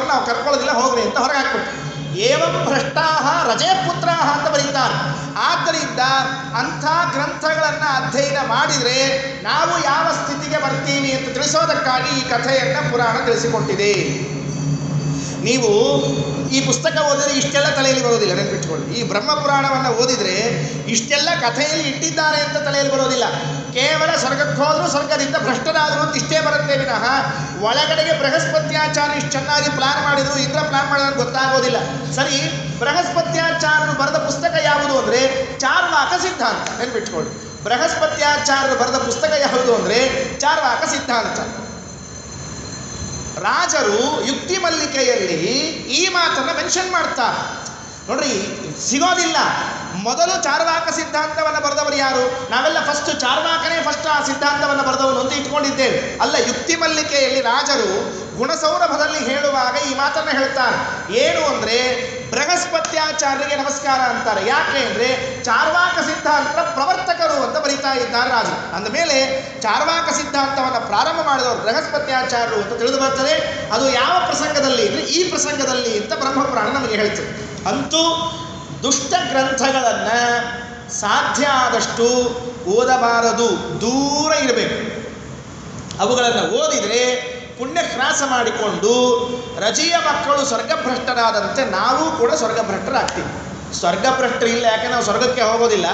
ಅವರನ್ನು ನಾವು ಕರ್ಕೊಳ್ಳೋದಿಲ್ಲ, ಹೋಗ್ರಿ ಅಂತ ಹೊರಗೆ ಹಾಕ್ಬಿಟ್ಟು. ಏವಂ ಭ್ರಷ್ಟಾಹ ರಜೇ ಪುತ್ರಾಹ ಅಂತ ಬರೀತಾರೆ. ಆದ್ದರಿಂದ ಅಂಥ ಗ್ರಂಥಗಳನ್ನು ಅಧ್ಯಯನ ಮಾಡಿದರೆ ನಾವು ಯಾವ ಸ್ಥಿತಿಗೆ ಬರ್ತೀವಿ ಅಂತ ತಿಳಿಸೋದಕ್ಕಾಗಿ ಈ ಕಥೆಯನ್ನು ಪುರಾಣ ತಿಳಿಸಿಕೊಟ್ಟಿದೆ. ನೀವು ಈ ಪುಸ್ತಕ ಓದಿದರೆ ಇಷ್ಟೆಲ್ಲ ತಲೆಯಲ್ಲಿ ಬರೋದಿಲ್ಲ, ನೆನಪಿಟ್ಕೊಳ್ಳಿ. ಈ ಬ್ರಹ್ಮಪುರಾಣವನ್ನು ಓದಿದರೆ ಇಷ್ಟೆಲ್ಲ ಕಥೆಯಲ್ಲಿ ಇಟ್ಟಿದ್ದಾರೆ ಅಂತ ತಲೆಯಲ್ಲಿ ಬರೋದಿಲ್ಲ. ಕೇವಲ ಸ್ವರ್ಗಕ್ಕೆ ಹೋದರೂ ಸ್ವರ್ಗದಿಂದ ಭ್ರಷ್ಟರಾದರು ಅಂತ ಇಷ್ಟೇ ಬರುತ್ತೆ ವಿನಃ ಒಳಗಡೆಗೆ ಬೃಹಸ್ಪತ್ಯಾಚಾರ್ಯ ಇಷ್ಟು ಚೆನ್ನಾಗಿ ಪ್ಲಾನ್ ಮಾಡಿದ್ರು, ಇಂದ್ರ ಪ್ಲಾನ್ ಮಾಡಿದ್ರು ಗೊತ್ತಾಗೋದಿಲ್ಲ. ಸರಿ, ಬೃಹಸ್ಪತ್ಯಾಚಾರ್ಯರು ಬರೆದ ಪುಸ್ತಕ ಯಾವುದು ಅಂದರೆ ಚಾರ್ವಾಕ ಸಿದ್ಧಾಂತ. ನೆನಪಿಟ್ಕೊಳ್ಳಿ, ಬೃಹಸ್ಪತ್ಯಾಚಾರ್ಯರು ಬರೆದ ಪುಸ್ತಕ ಯಾವುದು ಅಂದರೆ ಚಾರ್ವಾಕ ಸಿದ್ಧಾಂತ. ರಾಜರು ಯುಕ್ತಿ ಮಲ್ಲಿಕೆಯಲ್ಲಿ ಈ ಮಾತನ್ನು ಮೆನ್ಷನ್ ಮಾಡ್ತಾರೆ ನೋಡ್ರಿ. ಸಿಗೋದಿಲ್ಲ. ಮೊದಲು ಚಾರ್ವಾಕ ಸಿದ್ಧಾಂತವನ್ನು ಬರೆದವರು ಯಾರು? ನಾವೆಲ್ಲ ಫಸ್ಟ್ ಚಾರ್ವಾಕನೇ ಫಸ್ಟ್ ಆ ಸಿದ್ಧಾಂತವನ್ನು ಬರೆದವನು ಅಂತ ಇಟ್ಕೊಂಡಿದ್ದೇವೆ. ಅಲ್ಲ, ಯುಕ್ತಿ ಮಲ್ಲಿಕೆಯಲ್ಲಿ ರಾಜರು ಗುಣಸೌರಭದಲ್ಲಿ ಹೇಳುವಾಗ ಈ ಮಾತನ್ನು ಹೇಳ್ತಾರೆ. ಏನು ಅಂದರೆ ಬೃಹಸ್ಪತ್ಯಾಚಾರ್ಯರಿಗೆ ನಮಸ್ಕಾರ ಅಂತಾರೆ. ಯಾಕೆ ಅಂದರೆ ಚಾರ್ವಾಕ ಸಿದ್ಧಾಂತ ಪ್ರವರ್ತಕರು ಅಂತ ಬರೀತಾ ಇದ್ದಾರೆ ರಾಜರು. ಅಂದಮೇಲೆ ಚಾರ್ವಾಕ ಸಿದ್ಧಾಂತವನ್ನು ಪ್ರಾರಂಭ ಮಾಡಿದವರು ಬೃಹಸ್ಪತ್ಯಾಚಾರ್ಯರು ಅಂತ ತಿಳಿದು ಬರ್ತದೆ. ಅದು ಯಾವ ಪ್ರಸಂಗದಲ್ಲಿ ಅಂದರೆ ಈ ಪ್ರಸಂಗದಲ್ಲಿ ಅಂತ ಬ್ರಹ್ಮಪುರಾಣ ನಮಗೆ ಹೇಳ್ತದೆ. ಅಂತೂ ದುಷ್ಟ ಗ್ರಂಥಗಳನ್ನು ಸಾಧ್ಯ ಆದಷ್ಟು ಓದಬಾರದು, ದೂರ ಇರಬೇಕು. ಅವುಗಳನ್ನು ಓದಿದರೆ ಪುಣ್ಯಹ್ರಾಸ ಮಾಡಿಕೊಂಡು ರಜಿಯ ಮಕ್ಕಳು ಸ್ವರ್ಗಭ್ರಷ್ಟರಾದಂತೆ ನಾವು ಕೂಡ ಸ್ವರ್ಗಭ್ರಷ್ಟರಾಗ್ತೀವಿ. ಸ್ವರ್ಗಭ್ರಷ್ಟರು ಇಲ್ಲ, ಯಾಕೆ ನಾವು ಸ್ವರ್ಗಕ್ಕೆ ಹೋಗೋದಿಲ್ಲ.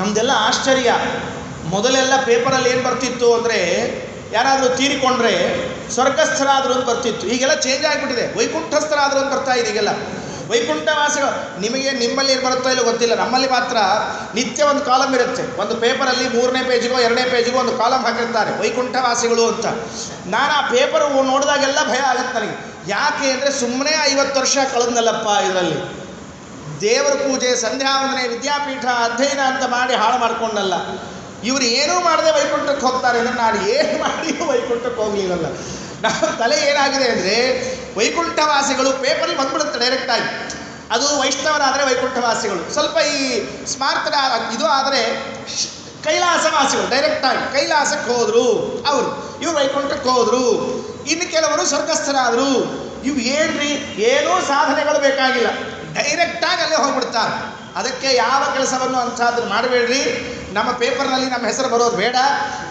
ನಮ್ಮದೆಲ್ಲ ಆಶ್ಚರ್ಯ. ಮೊದಲೆಲ್ಲ ಪೇಪರಲ್ಲಿ ಏನು ಬರ್ತಿತ್ತು ಅಂದರೆ ಯಾರಾದರೂ ತೀರಿಕೊಂಡ್ರೆ ಸ್ವರ್ಗಸ್ಥರಾದರು ಅಂತ ಬರ್ತಿತ್ತು. ಈಗೆಲ್ಲ ಚೇಂಜ್ ಆಗಿಬಿಟ್ಟಿದೆ, ವೈಕುಂಠಸ್ಥರಾದರು ಅಂತ ಬರ್ತಾ ಇದೆ ಈಗೆಲ್ಲ. ವೈಕುಂಠವಾಸಿಗಳು ನಿಮಗೆ ನಿಮ್ಮಲ್ಲಿ ಏನು ಬರುತ್ತೋ ಇಲ್ಲ ಗೊತ್ತಿಲ್ಲ, ನಮ್ಮಲ್ಲಿ ಮಾತ್ರ ನಿತ್ಯ ಒಂದು ಕಾಲಮ್ ಇರುತ್ತೆ. ಒಂದು ಪೇಪರಲ್ಲಿ 3ನೇ ಪೇಜಿಗೋ 2ನೇ ಪೇಜಿಗೋ ಒಂದು ಕಾಲಮ್ ಹಾಕಿರ್ತಾರೆ ವೈಕುಂಠವಾಸಿಗಳು ಅಂತ. ನಾನು ಆ ಪೇಪರ್ ನೋಡಿದಾಗೆಲ್ಲ ಭಯ ಆಗುತ್ತೆ ನನಗೆ. ಯಾಕೆ ಅಂದರೆ ಸುಮ್ಮನೆ 50 ವರ್ಷ ಕಳೆದ್ನಲ್ಲಪ್ಪ ಇದರಲ್ಲಿ. ದೇವರ ಪೂಜೆ, ಸಂಧ್ಯಾವಂದನೆ, ವಿದ್ಯಾಪೀಠ, ಅಧ್ಯಯನ ಅಂತ ಮಾಡಿ ಹಾಳು ಮಾಡ್ಕೊಂಡಲ್ಲ. ಇವರು ಏನೂ ಮಾಡದೆ ವೈಕುಂಠಕ್ಕೆ ಹೋಗ್ತಾರೆ ಅಂದರೆ ನಾನು ಏನು ಮಾಡಿಯೂ ವೈಕುಂಠಕ್ಕೆ ಹೋಗಲಿಲ್ಲಲ್ಲ. ನಮ್ಮ ತಲೆ ಏನಾಗಿದೆ ಅಂದರೆ ವೈಕುಂಠವಾಸಿಗಳು ಪೇಪರಲ್ಲಿ ಬಂದ್ಬಿಡುತ್ತೆ ಡೈರೆಕ್ಟಾಗಿ. ಅದು ವೈಷ್ಣವರಾದರೆ ವೈಕುಂಠವಾಸಿಗಳು, ಸ್ವಲ್ಪ ಈ ಸ್ಮಾರ್ತರ ಇದು ಆದರೆ ಕೈಲಾಸವಾಸಿಗಳು ಡೈರೆಕ್ಟಾಗಿ ಕೈಲಾಸಕ್ಕೆ ಹೋದರು ಅವರು, ಇವರು ವೈಕುಂಠಕ್ಕೆ ಹೋದರು. ಇನ್ನು ಕೆಲವರು ಸ್ವರ್ಗಸ್ಥರಾದರು. ಇವು ಏನ್ರಿ, ಏನೂ ಸಾಧನೆಗಳು ಬೇಕಾಗಿಲ್ಲ, ಡೈರೆಕ್ಟಾಗಿ ಅಲ್ಲೇ ಹೋಗ್ಬಿಡ್ತಾರೆ. ಅದಕ್ಕೆ ಯಾವ ಕೆಲಸವನ್ನು ಅಂಥದ್ದನ್ನು ಮಾಡಬೇಡ್ರಿ. ನಮ್ಮ ಪೇಪರ್ನಲ್ಲಿ ನಮ್ಮ ಹೆಸರು ಬರೋದು ಬೇಡ,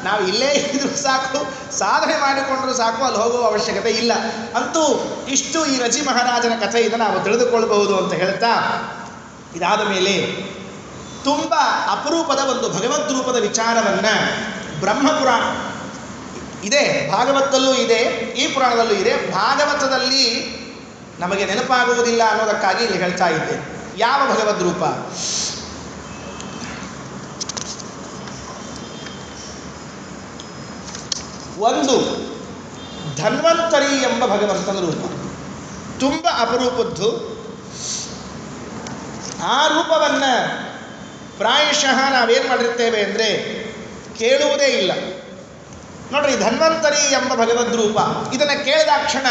ನಾವು ಇಲ್ಲೇ ಇದ್ರೂ ಸಾಕು, ಸಾಧನೆ ಮಾಡಿಕೊಂಡ್ರೂ ಸಾಕು, ಅಲ್ಲಿ ಹೋಗುವ ಅವಶ್ಯಕತೆ ಇಲ್ಲ. ಅಂತೂ ಇಷ್ಟು ಈ ರಜಿ ಮಹಾರಾಜನ ಕಥೆಯಿಂದ ನಾವು ತಿಳಿದುಕೊಳ್ಳಬಹುದು ಅಂತ ಹೇಳ್ತಾ, ಇದಾದ ಮೇಲೆ ತುಂಬ ಅಪರೂಪದ ಒಂದು ಭಗವದ್ ರೂಪದ ವಿಚಾರವನ್ನು ಬ್ರಹ್ಮಪುರಾಣ ಇದೆ, ಭಾಗವತದಲ್ಲೂ ಇದೆ, ಈ ಪುರಾಣದಲ್ಲೂ ಇದೆ. ಭಾಗವತದಲ್ಲಿ ನಮಗೆ ನೆನಪಾಗುವುದಿಲ್ಲ ಅನ್ನೋದಕ್ಕಾಗಿ ಇಲ್ಲಿ ಹೇಳ್ತಾ ಇದ್ದೆ. ಯಾವ ಭಗವದ್ ರೂಪ? ಒಂದು ಧನ್ವಂತರಿ ಎಂಬ ಭಗವಂತನ ರೂಪ, ತುಂಬ ಅಪರೂಪದ್ದು. ಆ ರೂಪವನ್ನು ಪ್ರಾಯಶಃ ನಾವೇನು ಮಾಡಿರ್ತೇವೆ ಅಂದರೆ ಕೇಳುವುದೇ ಇಲ್ಲ. ನೋಡ್ರಿ, ಧನ್ವಂತರಿ ಎಂಬ ಭಗವದ್ ರೂಪ, ಇದನ್ನು ಕೇಳಿದಾಕ್ಷಣ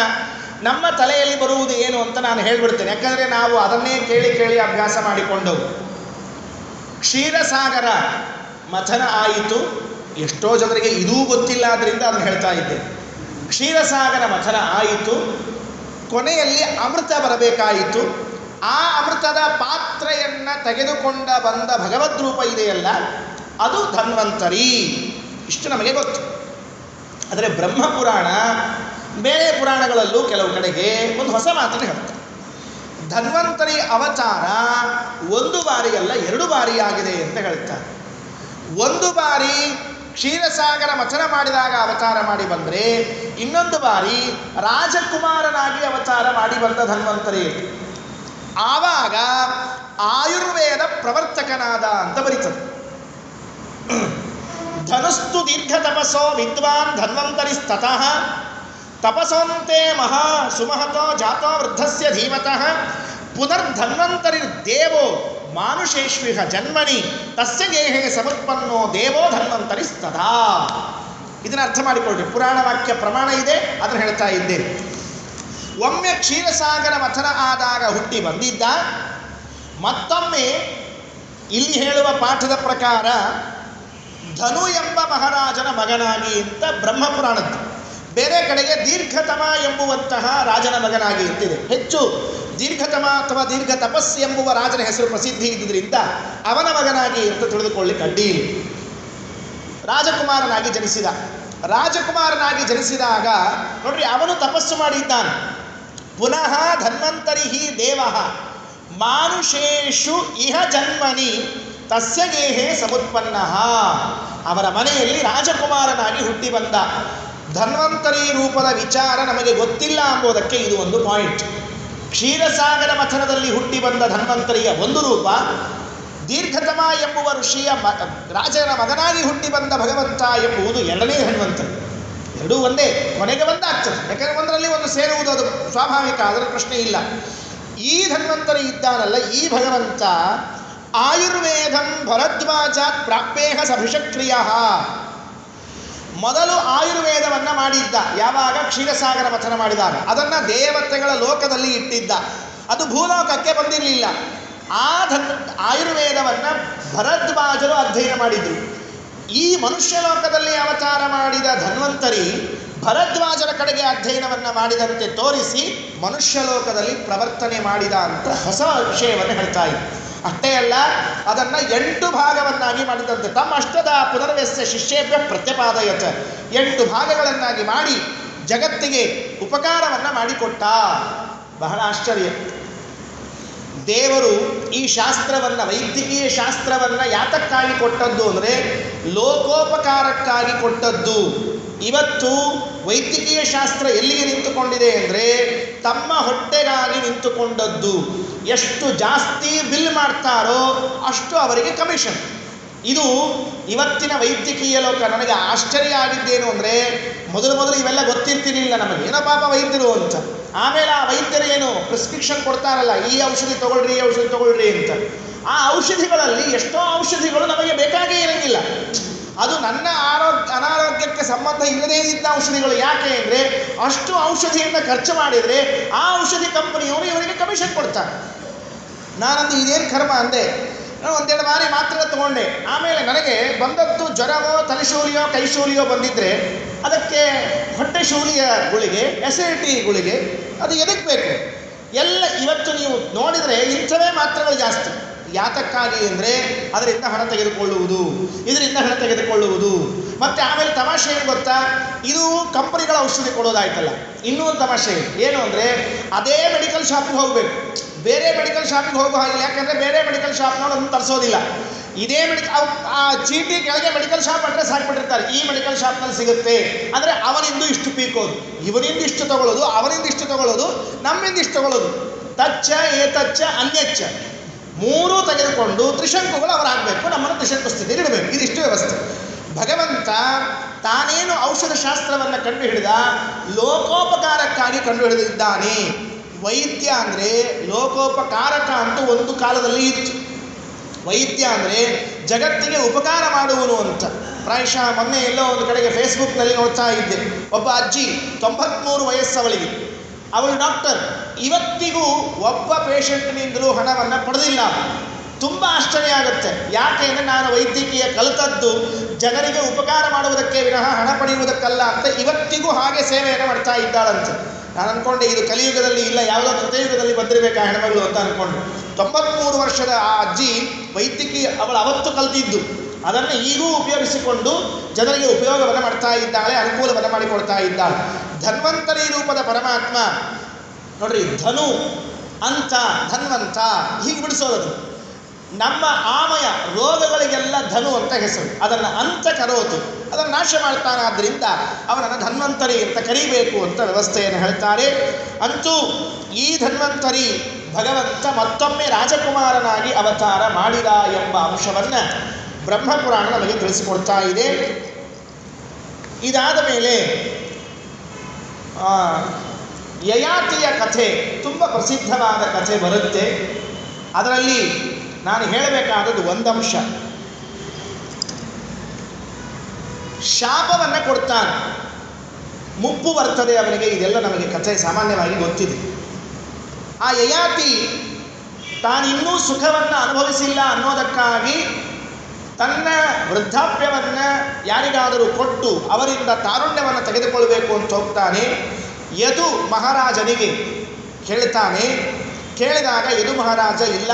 ನಮ್ಮ ತಲೆಯಲ್ಲಿ ಬರುವುದು ಏನು ಅಂತ ನಾನು ಹೇಳಿಬಿಡ್ತೇನೆ. ಯಾಕಂದರೆ ನಾವು ಅದನ್ನೇ ಕೇಳಿ ಕೇಳಿ ಅಭ್ಯಾಸ ಮಾಡಿಕೊಂಡವು. ಕ್ಷೀರಸಾಗರ ಮಥನ ಆಯಿತು. ಎಷ್ಟೋ ಜನರಿಗೆ ಇದೂ ಗೊತ್ತಿಲ್ಲ, ಆದ್ದರಿಂದ ಅದನ್ನು ಹೇಳ್ತಾ ಇದ್ದೆ. ಕ್ಷೀರಸಾಗರ ಮಥನ ಆಯಿತು, ಕೊನೆಯಲ್ಲಿ ಅಮೃತ ಬರಬೇಕಾಯಿತು. ಆ ಅಮೃತದ ಪಾತ್ರೆಯನ್ನು ತೆಗೆದುಕೊಂಡ ಬಂದ ಭಗವದ್ ರೂಪ ಇದೆಯಲ್ಲ, ಅದು ಧನ್ವಂತರಿ. ಇಷ್ಟು ನಮಗೆ ಗೊತ್ತು. ಆದರೆ ಬ್ರಹ್ಮಪುರಾಣ ಬೇರೆ ಪುರಾಣಗಳಲ್ಲೂ ಕೆಲವು ಕಡೆಗೆ ಒಂದು ಹೊಸ ಮಾತನ್ನು ಹೇಳ್ತಾರೆ. ಧನ್ವಂತರಿ ಅವತಾರ ಒಂದು ಬಾರಿಯಲ್ಲ, 2 ಬಾರಿ ಆಗಿದೆ ಅಂತ ಹೇಳ್ತಾರೆ. ಒಂದು ಬಾರಿ ಕ್ಷೀರಸಾಗರ ಮಥನ ಮಾಡಿದಾಗ ಅವತಾರ ಮಾಡಿ ಬಂದರೆ, ಇನ್ನೊಂದು ಬಾರಿ ರಾಜಕುಮಾರನಾಗಿ ಅವತಾರ ಮಾಡಿ ಬಂದ ಧನ್ವಂತರಿ. ಆವಾಗ ಆಯುರ್ವೇದ ಪ್ರವರ್ತಕನಾದ ಅಂತ ಬರೀತದೆ. ಧನುಸ್ತು ದೀರ್ಘ ತಪಸ್ಸೋ ವಿದ್ವಾನ್ ಧನ್ವಂತರಿಸ್ತತಃ ತಪಸೋಂತೆ ಮಹಾ ಸುಮಹತೋ ಜಾತೋ ವೃದ್ಧಸ್ಯ ಧೀಮತಃ ಪುನರ್ಧನ್ವಂತರಿರ್ದೇವೋ ಮಾನುಷೇಶ್ವಿಹ ಜನ್ಮನಿ ತಸ್ಯ ಗೇಹೇ ಸಮತ್ಪನ್ನೋ ದೇವೋ ಧನ್ವಂತರಿಸ್ತದಾ. ಇದನ್ನು ಅರ್ಥ ಮಾಡಿಕೊಳ್ಳ್ರಿ. ಪುರಾಣ ವಾಕ್ಯ ಪ್ರಮಾಣ ಇದೆ, ಅದನ್ನು ಹೇಳ್ತಾ ಇದ್ದೇನೆ. ಒಮ್ಮೆ ಕ್ಷೀರಸಾಗರ ಮಥನ ಆದಾಗ ಹುಟ್ಟಿ ಬಂದಿದ್ದ, ಮತ್ತೊಮ್ಮೆ ಇಲ್ಲಿ ಹೇಳುವ ಪಾಠದ ಪ್ರಕಾರ ಧನು ಎಂಬ ಮಹಾರಾಜನ ಮಗನಾಗಿ ಅಂತ ಬ್ರಹ್ಮಪುರಾಣದ್ದು. ಬೇರೆ ಕಡೆಗೆ ದೀರ್ಘತಮ ಎಂಬುವಂತಹ ರಾಜನ ಮಗನಾಗಿ ಇರ್ತಿದೆ. ಹೆಚ್ಚು ದೀರ್ಘತಮ ಅಥವಾ ದೀರ್ಘ ತಪಸ್ ಎಂಬುವ ರಾಜನ ಹೆಸರು ಪ್ರಸಿದ್ಧಿ ಇದ್ದುದರಿಂದ ಅವನ ಮಗನಾಗಿ ಅಂತ ತಿಳಿದುಕೊಳ್ಳಿಕ್ಕೆ ಅಡ್ಡಿ ಇಲ್ಲ. ರಾಜಕುಮಾರನಾಗಿ ಜನಿಸಿದ. ರಾಜಕುಮಾರನಾಗಿ ಜನಿಸಿದಾಗ ನೋಡ್ರಿ, ಅವನು ತಪಸ್ಸು ಮಾಡಿದ್ದಾನೆ. ಪುನಃ ಧನ್ವಂತರಿ ದೇವ ಮಾನುಷೇಷು ಇಹ ಜನ್ಮನಿ ತಸ್ಯ ಗೇಹೆ ಸಮುತ್ಪನ್ನ. ಅವರ ಮನೆಯಲ್ಲಿ ರಾಜಕುಮಾರನಾಗಿ ಹುಟ್ಟಿ ಬಂದ. ಧನ್ವಂತರಿ ರೂಪದ ವಿಚಾರ ನಮಗೆ ಗೊತ್ತಿಲ್ಲ ಎಂಬುದಕ್ಕೆ ಇದು ಒಂದು ಪಾಯಿಂಟ್. ಕ್ಷೀರಸಾಗರ ಮಥನದಲ್ಲಿ ಹುಟ್ಟಿ ಬಂದ ಧನ್ವಂತರಿಯ ಒಂದು ರೂಪ, ದೀರ್ಘತಮ ಎಂಬುವ ಋಷಿಯ ರಾಜನ ಮಗನಾಗಿ ಹುಟ್ಟಿ ಬಂದ ಭಗವಂತ ಎಂಬುದು ಎರಡನೇ ಧನ್ವಂತರಿ. ಎರಡೂ ಒಂದೇ, ಕೊನೆಗೆ ಒಂದಾಗ್ತದೆ. ಯಾಕಂದರೆ ಒಂದರಲ್ಲಿ ಒಂದು ಸೇರುವುದು ಅದು ಸ್ವಾಭಾವಿಕ, ಅದರ ಪ್ರಶ್ನೆ ಇಲ್ಲ. ಈ ಧನ್ವಂತರಿ ಇದ್ದಾನಲ್ಲ, ಈ ಭಗವಂತ ಆಯುರ್ವೇದಂ ಭರದ್ವಾಜಾತ್ ಪ್ರಾಪ್ಯೇಹ ಸಭಿಷಕ್ರಿಯ. ಮೊದಲು ಆಯುರ್ವೇದವನ್ನು ಮಾಡಿದ್ದ. ಯಾವಾಗ? ಕ್ಷೀರಸಾಗರ ಮಥನ ಮಾಡಿದಾಗ. ಅದನ್ನು ದೇವತೆಗಳ ಲೋಕದಲ್ಲಿ ಇಟ್ಟಿದ್ದ, ಅದು ಭೂಲೋಕಕ್ಕೆ ಬಂದಿರಲಿಲ್ಲ. ಆ ಆಯುರ್ವೇದವನ್ನು ಭರದ್ವಾಜರು ಅಧ್ಯಯನ ಮಾಡಿದರು. ಈ ಮನುಷ್ಯ ಲೋಕದಲ್ಲಿ ಅವತಾರ ಮಾಡಿದ ಧನ್ವಂತರಿ ಭರದ್ವಾಜರ ಕಡೆಗೆ ಅಧ್ಯಯನವನ್ನು ಮಾಡಿದಂತೆ ತೋರಿಸಿ ಮನುಷ್ಯ ಲೋಕದಲ್ಲಿ ಪ್ರವರ್ತನೆ ಮಾಡಿದ ಅಂತ ಹೊಸ ವಿಷಯವನ್ನು ಹೇಳ್ತಾ ಇದ್ದ. ಅಷ್ಟೇ ಅಲ್ಲ, ಅದನ್ನು 8 ಭಾಗವನ್ನಾಗಿ ಮಾಡಿದಂತೆ. ತಮ್ಮ ಅಷ್ಟದ ಪುನರ್ವ್ಯಸ್ಯ ಶಿಷ್ಯೇಭ್ಯ ಪ್ರತ್ಯಪಾದಯತ, 8 ಭಾಗಗಳನ್ನಾಗಿ ಮಾಡಿ ಜಗತ್ತಿಗೆ ಉಪಕಾರವನ್ನು ಮಾಡಿಕೊಟ್ಟ. ಬಹಳ ಆಶ್ಚರ್ಯ. ದೇವರು ಈ ಶಾಸ್ತ್ರವನ್ನು, ವೈದ್ಯಕೀಯ ಶಾಸ್ತ್ರವನ್ನು ಯಾತಕ್ಕಾಗಿ ಕೊಟ್ಟದ್ದು ಅಂದರೆ ಲೋಕೋಪಕಾರಕ್ಕಾಗಿ ಕೊಟ್ಟದ್ದು. ಇವತ್ತು ವೈದ್ಯಕೀಯ ಶಾಸ್ತ್ರ ಎಲ್ಲಿಗೆ ನಿಂತುಕೊಂಡಿದೆ ಅಂದರೆ ತಮ್ಮ ಹೊಟ್ಟೆಗಾಗಿ ನಿಂತುಕೊಂಡದ್ದು. ಎಷ್ಟು ಜಾಸ್ತಿ ಬಿಲ್ ಮಾಡ್ತಾರೋ ಅಷ್ಟು ಅವರಿಗೆ ಕಮಿಷನ್. ಇದು ಇವತ್ತಿನ ವೈದ್ಯಕೀಯ ಲೋಕ. ನನಗೆ ಆಶ್ಚರ್ಯ ಆಗಿದ್ದೇನು ಅಂದರೆ ಮೊದಲು ಇವೆಲ್ಲ ಗೊತ್ತಿರ್ತಿರಲಿಲ್ಲ ನಮಗೆ, ಏನೋ ಪಾಪ ವೈದ್ಯರು ಅಂತ. ಆಮೇಲೆ ಆ ವೈದ್ಯರು ಏನು ಪ್ರಿಸ್ಕ್ರಿಪ್ಷನ್ ಕೊಡ್ತಾರಲ್ಲ, ಈ ಔಷಧಿ ತಗೊಳ್ರಿ, ಈ ಔಷಧಿ ತಗೊಳ್ರಿ ಅಂತ. ಆ ಔಷಧಿಗಳಲ್ಲಿ ಎಷ್ಟೋ ಔಷಧಿಗಳು ನಮಗೆ ಬೇಕಾಗೇ ಇರೋಂಗಿಲ್ಲ. ಅದು ನನ್ನ ಅನಾರೋಗ್ಯಕ್ಕೆ ಸಂಬಂಧ ಇಲ್ಲದೇ ಇದ್ದ ಔಷಧಿಗಳು. ಯಾಕೆ ಅಂದರೆ ಅಷ್ಟು ಔಷಧಿಯನ್ನು ಖರ್ಚು ಮಾಡಿದರೆ ಆ ಔಷಧಿ ಕಂಪನಿಯವರು ಇವರಿಗೆ ಕಮಿಷನ್ ಕೊಡ್ತಾರೆ. ನಾನಂದು ಇದೇನು ಕರ್ಮ ಅಂದೆ. ನಾನು 1-2 ಬಾರಿ ಮಾತ್ರ ತಗೊಂಡೆ. ಆಮೇಲೆ ನನಗೆ ಬಂದದ್ದು ಜ್ವರವೋ ತಲೆಶೂಲಿಯೋ ಕೈಶೂಲಿಯೋ ಬಂದಿದ್ದರೆ ಅದಕ್ಕೆ ಹೊಟ್ಟೆ ಶೂಲಿಯ ಗುಳಿಗೆ, ಎಸಿಡಿಟಿ ಗುಳಿಗೆ, ಅದು ಎದಕ್ಕೆ ಬೇಕು? ಎಲ್ಲ ಇವತ್ತು ನೀವು ನೋಡಿದರೆ ಇಂಥವೇ ಮಾತ್ರಗಳು ಜಾಸ್ತಿ. ಯಾತಕ್ಕಾಗಿ ಅಂದರೆ ಅದರಿಂದ ಹಣ ತೆಗೆದುಕೊಳ್ಳುವುದು, ಇದರಿಂದ ಹಣ ತೆಗೆದುಕೊಳ್ಳುವುದು. ಮತ್ತು ಆಮೇಲೆ ತಮಾಷೆ ಏನು ಗೊತ್ತಾ, ಇದು ಕಂಪನಿಗಳ ಔಷಧಿ ಕೊಡೋದಾಯ್ತಲ್ಲ, ಇನ್ನೂ ಒಂದು ತಮಾಷೆ ಏನು ಅಂದರೆ ಅದೇ ಮೆಡಿಕಲ್ ಶಾಪಿಗೆ ಹೋಗಬೇಕು, ಬೇರೆ ಮೆಡಿಕಲ್ ಶಾಪಿಗೆ ಹೋಗೋ ಹಾಗಿಲ್ಲ. ಯಾಕೆಂದರೆ ಬೇರೆ ಮೆಡಿಕಲ್ ಶಾಪ್ನವ್ರು ಅದನ್ನು ತರಿಸೋದಿಲ್ಲ. ಇದೇ ಆ ಚೀಟಿ ಕೆಳಗೆ ಮೆಡಿಕಲ್ ಶಾಪ್ ಅಡ್ರೆಸ್ ಹಾಕಿಬಿಟ್ಟಿರ್ತಾರೆ, ಈ ಮೆಡಿಕಲ್ ಶಾಪ್ನಲ್ಲಿ ಸಿಗುತ್ತೆ ಅಂದರೆ ಅವನಿಂದ ಇಷ್ಟು ಪೀಕೋದು, ಇವನಿಂದ ಇಷ್ಟು ತಗೊಳ್ಳೋದು, ಅವನಿಂದ ಇಷ್ಟು ತಗೊಳ್ಳೋದು, ನಮ್ಮಿಂದ ಇಷ್ಟು ತಗೊಳ್ಳೋದು. ತಚ್ಚ ಏತಚ್ಚ ಅನ್ಯಚ್ಚ 3 ತೆಗೆದುಕೊಂಡು ತ್ರಿಶಂಕುಗಳು ಅವರಾಗಬೇಕು, ನಮ್ಮನ್ನು ತ್ರಿಶಂಕು ಸ್ಥಿತಿಯಲ್ಲಿ ಇಡಬೇಕು. ಇದಿಷ್ಟು ವ್ಯವಸ್ಥೆ. ಭಗವಂತ ತಾನೇನು ಔಷಧ ಶಾಸ್ತ್ರವನ್ನು ಕಂಡುಹಿಡಿದ ಲೋಕೋಪಕಾರಕ್ಕಾಗಿ ಕಂಡುಹಿಡಿದಿದ್ದಾನೆ. ವೈದ್ಯ ಅಂದರೆ ಲೋಕೋಪಕಾರಕ ಅಂತೂ ಒಂದು ಕಾಲದಲ್ಲಿ ಇತ್ತು. ವೈದ್ಯ ಅಂದರೆ ಜಗತ್ತಿಗೆ ಉಪಕಾರ ಮಾಡುವನು ಅಂತ. ಪ್ರಾಯಶಃ ಮೊನ್ನೆ ಎಲ್ಲೋ ಒಂದು ಕಡೆಗೆ ಫೇಸ್ಬುಕ್ನಲ್ಲಿ ನೋಡ್ತಾ ಇದ್ದೆ, ಒಬ್ಬ ಅಜ್ಜಿ 93 ವಯಸ್ಸವಳಿಗೆ, ಅವಳು ಡಾಕ್ಟರ್. ಇವತ್ತಿಗೂ ಒಬ್ಬ ಪೇಷಂಟ್ನಿಂದಲೂ ಹಣವನ್ನು ಪಡೆದಿಲ್ಲ. ತುಂಬ ಆಶ್ಚರ್ಯ ಆಗುತ್ತೆ. ಯಾಕೆ ಅಂದರೆ ನಾನು ವೈದ್ಯಕೀಯ ಕಲಿತದ್ದು ಜನರಿಗೆ ಉಪಕಾರ ಮಾಡುವುದಕ್ಕೆ ವಿನಃ ಹಣ ಪಡೆಯುವುದಕ್ಕಲ್ಲ ಅಂತ ಇವತ್ತಿಗೂ ಹಾಗೆ ಸೇವೆಯನ್ನು ಮಾಡ್ತಾ ಇದ್ದಾಳಂತೆ. ನಾನು ಅಂದ್ಕೊಂಡೆ ಇದು ಕಲಿಯುಗದಲ್ಲಿ ಇಲ್ಲ, ಯಾವುದೋ ಕೃತಯುಗದಲ್ಲಿ ಬಂದಿರಬೇಕಾ ಹೆಣ್ಮಗಳು ಅಂತ ಅಂದ್ಕೊಂಡು. 93 ವರ್ಷದ ಆ ಅಜ್ಜಿ ವೈದ್ಯಕೀಯ ಅವಳು ಅವತ್ತು ಕಲಿತಿದ್ದು ಅದನ್ನು ಈಗೂ ಉಪಯೋಗಿಸಿಕೊಂಡು ಜನರಿಗೆ ಉಪಯೋಗವನ್ನು ಮಾಡ್ತಾ ಇದ್ದಾಳೆ, ಅನುಕೂಲವನ್ನು ಮಾಡಿಕೊಡ್ತಾ ಇದ್ದಾಳೆ. ಧನ್ವಂತರಿ ರೂಪದ ಪರಮಾತ್ಮ ನೋಡ್ರಿ, ಧನು ಅಂತ ಧನ್ವಂತ ಹೀಗೆ ಬಿಡಿಸೋದು. ನಮ್ಮ ಆಮಯ ರೋಗಗಳಿಗೆಲ್ಲ ಧನು ಅಂತ ಹೆಸರು. ಅದನ್ನು ಅಂತ ಕರೋತು, ಅದನ್ನು ನಾಶ ಮಾಡ್ತಾನಾದ್ದರಿಂದ ಅವನನ್ನು ಧನ್ವಂತರಿ ಅಂತ ಕರೀಬೇಕು ಅಂತ ವ್ಯವಸ್ಥೆಯನ್ನು ಹೇಳ್ತಾರೆ. ಅಂತೂ ಈ ಧನ್ವಂತರಿ ಭಗವಂತ ಮತ್ತೊಮ್ಮೆ ರಾಜಕುಮಾರನಾಗಿ ಅವತಾರ ಮಾಡಿದ ಎಂಬ ಅಂಶವನ್ನು ಬ್ರಹ್ಮಪುರಾಣ ನಮಗೆ ತಿಳಿಸಿಕೊಡ್ತಾ ಇದೆ. ಇದಾದ ಮೇಲೆ ಯಯಾತಿಯ ಕಥೆ, ತುಂಬ ಪ್ರಸಿದ್ಧವಾದ ಕಥೆ ಬರುತ್ತೆ. ಅದರಲ್ಲಿ ನಾನು ಹೇಳಬೇಕಾದದ್ದು ಒಂದಂಶ. ಶಾಪವನ್ನು ಕೊಡ್ತಾನೆ, ಮುಪ್ಪು ಬರ್ತದೆ ಅವನಿಗೆ. ಇದೆಲ್ಲ ನಮಗೆ ಕಥೆ ಸಾಮಾನ್ಯವಾಗಿ ಗೊತ್ತಿದೆ. ಆ ಯಯಾತಿ ತಾನಿನ್ನೂ ಸುಖವನ್ನು ಅನುಭವಿಸಿಲ್ಲ ಅನ್ನೋದಕ್ಕಾಗಿ ತನ್ನ ವೃದ್ಧಾಪ್ಯವನ್ನು ಯಾರಿಗಾದರೂ ಕೊಟ್ಟು ಅವರಿಂದ ತಾರುಣ್ಯವನ್ನು ತೆಗೆದುಕೊಳ್ಬೇಕು ಅಂತ ಹೋಗ್ತಾನೆ. ಯದು ಮಹಾರಾಜನಿಗೆ ಹೇಳ್ತಾನೆ. ಕೇಳಿದಾಗ ಯದು ಮಹಾರಾಜ ಇಲ್ಲ,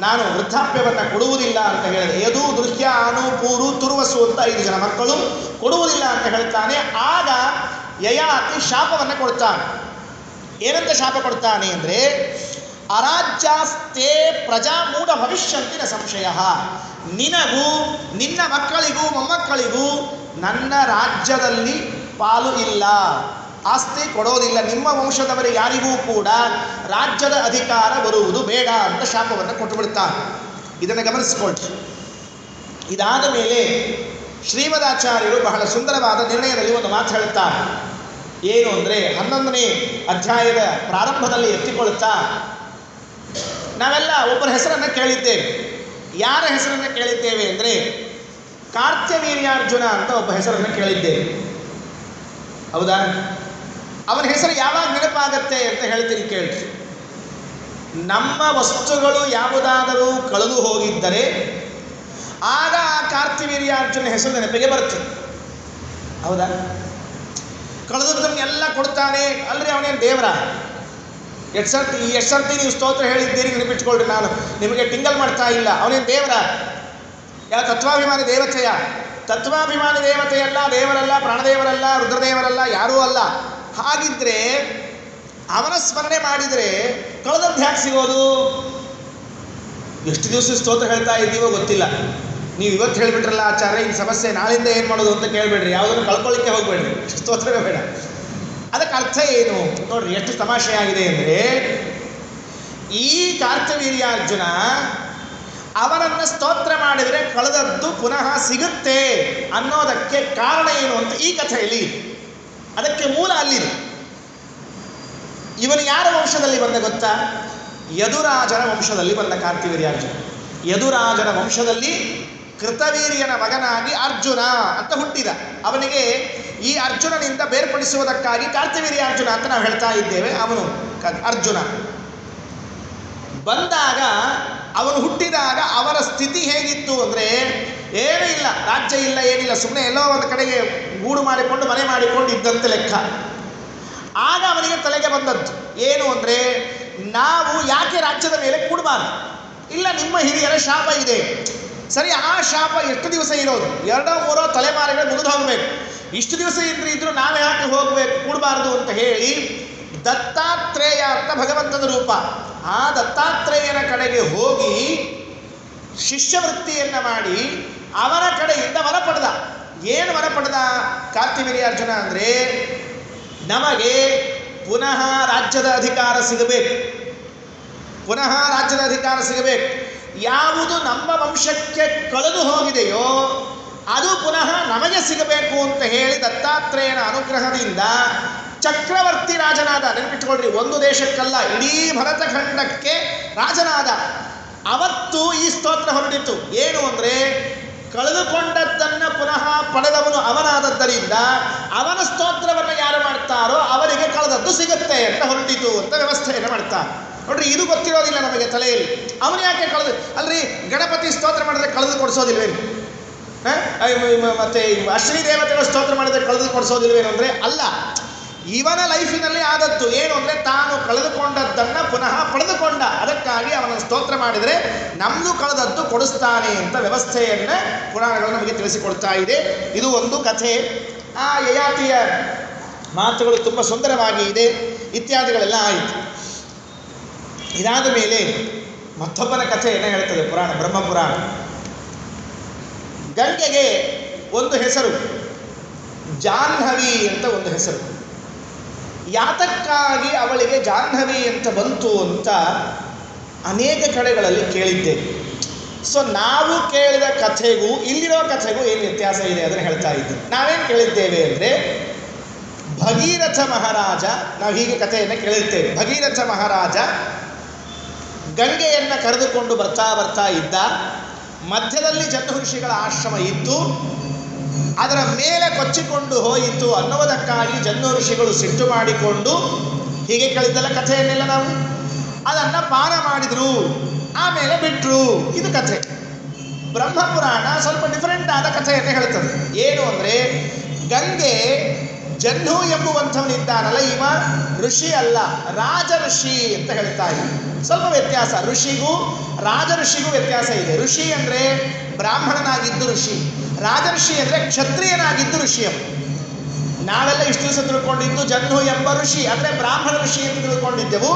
ನಾನು ವೃದ್ಧಾಪ್ಯವನ್ನು ಕೊಡುವುದಿಲ್ಲ ಅಂತ ಹೇಳಿದೆ. ಯದು ದೃಶ್ಯ ಅನು ಪೂರು ತುರ್ವಸು ಅಂತ 5 ಜನ ಮಕ್ಕಳು, ಕೊಡುವುದಿಲ್ಲ ಅಂತ ಹೇಳ್ತಾನೆ. ಆಗ ಯಯಾತಿ ಶಾಪವನ್ನು ಕೊಡ್ತಾನೆ. ಏನಂತ ಶಾಪ ಕೊಡ್ತಾನೆ ಅಂದರೆ, ಅರಾಜ್ಯಾಸ್ತೆ ಪ್ರಜಾ ಮೂಢ ಭವಿಷ್ಯಂತಿ ನ ಸಂಶಯ, ನಿನಗೂ ನಿನ್ನ ಮಕ್ಕಳಿಗೂ ಮೊಮ್ಮಕ್ಕಳಿಗೂ ನನ್ನ ರಾಜ್ಯದಲ್ಲಿ ಪಾಲು ಇಲ್ಲ, ಆಸ್ತಿ ಕೊಡೋದಿಲ್ಲ, ನಿಮ್ಮ ವಂಶದವರಿಗೆ ಯಾರಿಗೂ ಕೂಡ ರಾಜ್ಯದ ಅಧಿಕಾರ ಬರುವುದು ಬೇಡ ಅಂತ ಶಾಪವನ್ನು ಕೊಟ್ಟು ಬಿಡ್ತಾನೆ. ಇದನ್ನು ಗಮನಿಸಿಕೊಳ್ಳಿ. ಇದಾದ ಮೇಲೆ ಶ್ರೀಮದಾಚಾರ್ಯರು ಬಹಳ ಸುಂದರವಾದ ನಿರ್ಣಯದಲ್ಲಿ ಒಂದು ಮಾತು ಹೇಳುತ್ತಾರೆ. ಏನು ಅಂದರೆ 11ನೇ ಅಧ್ಯಾಯದ ಪ್ರಾರಂಭದಲ್ಲಿ ಎತ್ತಿಕೊಳ್ಳುತ್ತಾ, ನಾವೆಲ್ಲ ಒಬ್ಬರ ಹೆಸರನ್ನು ಕೇಳಿದ್ದೇವೆ. ಯಾರ ಹೆಸರನ್ನು ಕೇಳಿದ್ದೇವೆ ಅಂದರೆ ಕಾರ್ತ್ಯವೀರ್ಯಾರ್ಜುನ ಅಂತ ಒಬ್ಬ ಹೆಸರನ್ನು ಕೇಳಿದ್ದೇವೆ. ಹೌದಾ? ಅವನ ಹೆಸರು ಯಾವಾಗ ನೆನಪಾಗತ್ತೆ ಅಂತ ಹೇಳ್ತೀನಿ ಕೇಳಿ. ನಮ್ಮ ವಸ್ತುಗಳು ಯಾವುದಾದರೂ ಕಳೆದು ಹೋಗಿದ್ದರೆ ಆಗ ಆ ಕಾರ್ತ್ಯವೀರ್ಯಾರ್ಜುನ ಹೆಸರು ನೆನಪಿಗೆ ಬರ್ತದೆ. ಹೌದಾ? ಕಳೆದದ್ದನ್ನೆಲ್ಲ ಕೊಡ್ತಾನೆ ಅಲ್ರಿ, ಅವನೇನು ದೇವರ? ಎಷ್ಟು ಸರ್ತಿ ನೀವು ಸ್ತೋತ್ರ ಹೇಳಿದ್ದೀರಿ ನೆನಪಿಟ್ಕೊಳ್ರಿ, ನಾನು ನಿಮಗೆ ಟಿಂಗಲ್ ಮಾಡ್ತಾ ಇಲ್ಲ. ಅವನೇನು ದೇವರ? ಯಾವ ತತ್ವಾಭಿಮಾನಿ ದೇವತೆಯ? ತತ್ವಾಭಿಮಾನಿ ದೇವತೆಯಲ್ಲ, ದೇವರಲ್ಲ, ಪ್ರಾಣದೇವರಲ್ಲ, ರುದ್ರದೇವರಲ್ಲ, ಯಾರೂ ಅಲ್ಲ. ಹಾಗಿದ್ರೆ ಅವನ ಸ್ಮರಣೆ ಮಾಡಿದರೆ ಕಳೆದದ್ದು ಹ್ಯಾಕೆ ಸಿಗೋದು? ಎಷ್ಟು ದಿವಸ ಸ್ತೋತ್ರ ಹೇಳ್ತಾ ಇದ್ದೀವೋ ಗೊತ್ತಿಲ್ಲ. ನೀವು ಇವತ್ತು ಹೇಳಿಬಿಟ್ರಲ್ಲ ಆಚಾರ್ಯ, ಈ ಸಮಸ್ಯೆ ನಾಳಿಂದ ಏನು ಮಾಡೋದು ಅಂತ ಕೇಳಬೇಡ್ರಿ, ಯಾವುದನ್ನು ಕಳ್ಕೊಳ್ಳಿಕ್ಕೆ ಹೋಗಬೇಡ್ರಿ, ಸ್ತೋತ್ರವೇ ಬೇಡ. ಅದಕ್ಕೆ ಅರ್ಥ ಏನು ನೋಡ್ರಿ, ಎಷ್ಟು ತಮಾಷೆಯಾಗಿದೆ ಅಂದರೆ, ಈ ಕಾರ್ತ್ಯವೀರ್ಯಾರ್ಜುನ ಅವನನ್ನು ಸ್ತೋತ್ರ ಮಾಡಿದರೆ ಕಳೆದದ್ದು ಪುನಃ ಸಿಗುತ್ತೆ ಅನ್ನೋದಕ್ಕೆ ಕಾರಣ ಏನು ಅಂತ ಈ ಕಥೆಯಲ್ಲಿ, ಅದಕ್ಕೆ ಮೂಲ ಅಲ್ಲಿದೆ. ಇವನು ಯಾರ ವಂಶದಲ್ಲಿ ಬಂದ ಗೊತ್ತಾ? ಯದುರಾಜನ ವಂಶದಲ್ಲಿ ಬಂದ ಕಾರ್ತ್ಯವೀರ್ಯಾರ್ಜುನ. ಯದುರಾಜನ ವಂಶದಲ್ಲಿ ಕೃತವೀರ್ಯನ ಮಗನಾಗಿ ಅರ್ಜುನ ಅಂತ ಹುಟ್ಟಿದ. ಅವನಿಗೆ ಈ ಅರ್ಜುನನಿಂದ ಬೇರ್ಪಡಿಸುವುದಕ್ಕಾಗಿ ಕಾರ್ತ್ಯವೀರ್ಯಾರ್ಜುನ ಅಂತ ನಾವು ಹೇಳ್ತಾ ಇದ್ದೇವೆ. ಅವನು ಅರ್ಜುನ ಬಂದಾಗ, ಅವನು ಹುಟ್ಟಿದಾಗ ಅವರ ಸ್ಥಿತಿ ಹೇಗಿತ್ತು ಅಂದರೆ, ಏನೂ ಇಲ್ಲ, ರಾಜ್ಯ ಇಲ್ಲ, ಏನಿಲ್ಲ, ಸುಮ್ಮನೆ ಎಲ್ಲೋ ಒಂದು ಕಡೆಗೆ ಗೂಡು ಮಾಡಿಕೊಂಡು ಮನೆ ಮಾಡಿಕೊಂಡು ಇದ್ದಂತೆ ಲೆಕ್ಕ. ಆಗ ಅವನಿಗೆ ತಲೆಗೆ ಬಂದದ್ದು ಏನು ಅಂದರೆ, ನಾವು ಯಾಕೆ ರಾಜ್ಯದ ಮೇಲೆ ಕೂಡಬಾರ್ದು? ಇಲ್ಲ, ನಿಮ್ಮ ಹಿರಿಯರ ಶಾಪ ಇದೆ. ಸರಿ, ಆ ಶಾಪ ಎಷ್ಟು ದಿವಸ ಇರೋದು? 2-3 ತಲೆಮಾರಿಗಳು ಮುಗಿದು ಹೋಗಬೇಕು. ಇಷ್ಟು ದಿವಸ ಇದ್ರೂ ನಾವು ಯಾಕೆ ಹೋಗಬೇಕು, ಕೂಡಬಾರ್ದು ಅಂತ ಹೇಳಿ ದತ್ತಾತ್ರೇಯ ಅಂತ ಭಗವಂತನ ರೂಪ, ಆ ದತ್ತಾತ್ರೇಯನ ಕಡೆಗೆ ಹೋಗಿ ಶಿಷ್ಯವೃತ್ತಿಯನ್ನು ಮಾಡಿ ಅವನ ಕಡೆಯಿಂದ ವರ ಪಡೆದ. ಏನು ವರ ಪಡೆದ ಕಾರ್ತ್ಯವೀರ್ಯಾರ್ಜುನ ಅಂದರೆ, ನಮಗೆ ಪುನಃ ರಾಜ್ಯದ ಅಧಿಕಾರ ಸಿಗಬೇಕು, ಪುನಃ ರಾಜ್ಯದ ಅಧಿಕಾರ ಸಿಗಬೇಕು. ಯಾವುದು ನಮ್ಮ ವಂಶಕ್ಕೆ ಕಳೆದು ಹೋಗಿದೆಯೋ ಅದು ಪುನಃ ನಮಗೆ ಸಿಗಬೇಕು ಅಂತ ಹೇಳಿ ದತ್ತಾತ್ರೇಯನ ಅನುಗ್ರಹದಿಂದ ಚಕ್ರವರ್ತಿ ರಾಜನಾದ. ನೆನಪಿಟ್ಕೊಳ್ರಿ, ಒಂದು ದೇಶಕ್ಕಲ್ಲ, ಇಡೀ ಭರತಖಂಡಕ್ಕೆ ರಾಜನಾದ. ಅವತ್ತು ಈ ಸ್ತೋತ್ರ ಹೊರಟಿತು. ಏನು ಅಂದರೆ, ಕಳೆದುಕೊಂಡದ್ದನ್ನು ಪುನಃ ಪಡೆದವನು ಅವನಾದದ್ದರಿಂದ ಅವನ ಸ್ತೋತ್ರವನ್ನು ಯಾರು ಮಾಡ್ತಾರೋ ಅವರಿಗೆ ಕಳೆದದ್ದು ಸಿಗುತ್ತೆ ಅಂತ ಹೊರಟಿತು ಅಂತ ವ್ಯವಸ್ಥೆಯನ್ನು ಮಾಡ್ತಾರೆ. ನೋಡ್ರಿ, ಇದು ಗೊತ್ತಿರೋದಿಲ್ಲ ನಮಗೆ ತಲೆಯಲ್ಲಿ. ಅವನು ಯಾಕೆ ಕಳೆದು? ಅಲ್ರಿ, ಗಣಪತಿ ಸ್ತೋತ್ರ ಮಾಡಿದ್ರೆ ಕಳೆದು ಕೊಡಿಸೋದಿಲ್ವೇನು? ಮತ್ತೆ ಅಶ್ವಿನಿ ದೇವತೆಗಳು ಸ್ತೋತ್ರ ಮಾಡಿದ್ರೆ ಕಳೆದು ಕೊಡಿಸೋದಿಲ್ವೇನು ಅಂದರೆ ಅಲ್ಲ. ಇವನ ಲೈಫಿನಲ್ಲಿ ಆದದ್ದು ಏನು ಅಂದರೆ, ತಾನು ಕಳೆದುಕೊಂಡದ್ದನ್ನು ಪುನಃ ಪಡೆದುಕೊಂಡ. ಅದಕ್ಕಾಗಿ ಅವನ ಸ್ತೋತ್ರ ಮಾಡಿದರೆ ನಮ್ಮದು ಕಳೆದದ್ದು ಕೊಡಿಸ್ತಾನೆ ಅಂತ ವ್ಯವಸ್ಥೆಯನ್ನು ಪುರಾಣಗಳು ನಮಗೆ ತಿಳಿಸಿಕೊಡ್ತಾ ಇದೆ. ಇದು ಒಂದು ಕಥೆ. ಆ ಯಯಾತಿಯ ಮಾತುಗಳು ತುಂಬ ಸುಂದರವಾಗಿ ಇದೆ, ಇತ್ಯಾದಿಗಳೆಲ್ಲ ಆಯಿತು. ಇದಾದ ಮೇಲೆ ಮತ್ತೊಬ್ಬನ ಕಥೆಯನ್ನು ಹೇಳ್ತದೆ ಪುರಾಣ, ಬ್ರಹ್ಮಪುರಾಣ. ಗಂಗೆಗೆ ಒಂದು ಹೆಸರು, ಜಾಹ್ನವಿ ಅಂತ ಒಂದು ಹೆಸರು. ಯಾತಕ್ಕಾಗಿ ಅವಳಿಗೆ ಜಾಹ್ನವಿ ಅಂತ ಬಂತು ಅಂತ ಅನೇಕ ಕಡೆಗಳಲ್ಲಿ ಕೇಳಿದ್ದೇವೆ. ಸೊ ನಾವು ಕೇಳಿದ ಕಥೆಗೂ ಇಲ್ಲಿರೋ ಕಥೆಗೂ ಏನು ವ್ಯತ್ಯಾಸ ಇದೆ ಅದನ್ನು ಹೇಳ್ತಾ ಇದ್ದೀವಿ. ನಾವೇನು ಕೇಳಿದ್ದೇವೆ ಅಂದರೆ, ಭಗೀರಥ ಮಹಾರಾಜ, ನಾವು ಹೀಗೆ ಕಥೆಯನ್ನು ಕೇಳಿರ್ತೇವೆ. ಭಗೀರಥ ಮಹಾರಾಜ ಗಂಗೆಯನ್ನು ಕರೆದುಕೊಂಡು ಬರ್ತಾ ಇದ್ದ. ಮಧ್ಯದಲ್ಲಿ ಜನ್ಮಋಷಿಗಳ ಆಶ್ರಮ ಇತ್ತು, ಅದರ ಮೇಲೆ ಕೊಚ್ಚಿಕೊಂಡು ಹೋಯಿತು ಅನ್ನುವುದಕ್ಕಾಗಿ ಜನ್ಮಋಷಿಗಳು ಸಿಟ್ಟು ಮಾಡಿಕೊಂಡು, ಹೀಗೆ ಕೇಳಿದ್ದಲ್ಲ ಕಥೆಯನ್ನೆಲ್ಲ ನಾವು, ಅದನ್ನು ಪಾನ ಮಾಡಿದರು, ಆಮೇಲೆ ಬಿಟ್ಟರು. ಇದು ಕಥೆ. ಬ್ರಹ್ಮಪುರಾಣ ಸ್ವಲ್ಪ ಡಿಫರೆಂಟ್ ಆದ ಕಥೆಯನ್ನು ಹೇಳ್ತದೆ. ಏನು ಅಂದರೆ, ಗಂಗೆ ಜಹ್ನು ಎಂಬುವಂಥವನಿದ್ದಾನಲ್ಲ, ಇವ ಋಷಿ ಅಲ್ಲ, ರಾಜ ಋಷಿ ಅಂತ ಹೇಳ್ತಾ ಇದೆ. ಸ್ವಲ್ಪ ವ್ಯತ್ಯಾಸ, ಋಷಿಗೂ ರಾಜ ಋಷಿಗೂ ವ್ಯತ್ಯಾಸ ಇದೆ. ಋಷಿ ಅಂದರೆ ಬ್ರಾಹ್ಮಣನಾಗಿದ್ದು ಋಷಿ, ರಾಜಋಷಿ ಅಂದರೆ ಕ್ಷತ್ರಿಯನಾಗಿದ್ದು ಋಷಿ. ನಾವೆಲ್ಲ ಇಷ್ಟು ದಿವಸ ತಿಳ್ಕೊಂಡಿದ್ದು ಜಹ್ನು ಎಂಬ ಋಷಿ ಅಂದರೆ ಬ್ರಾಹ್ಮಣ ಋಷಿ ಎಂದು ತಿಳ್ಕೊಂಡಿದ್ದೆವು.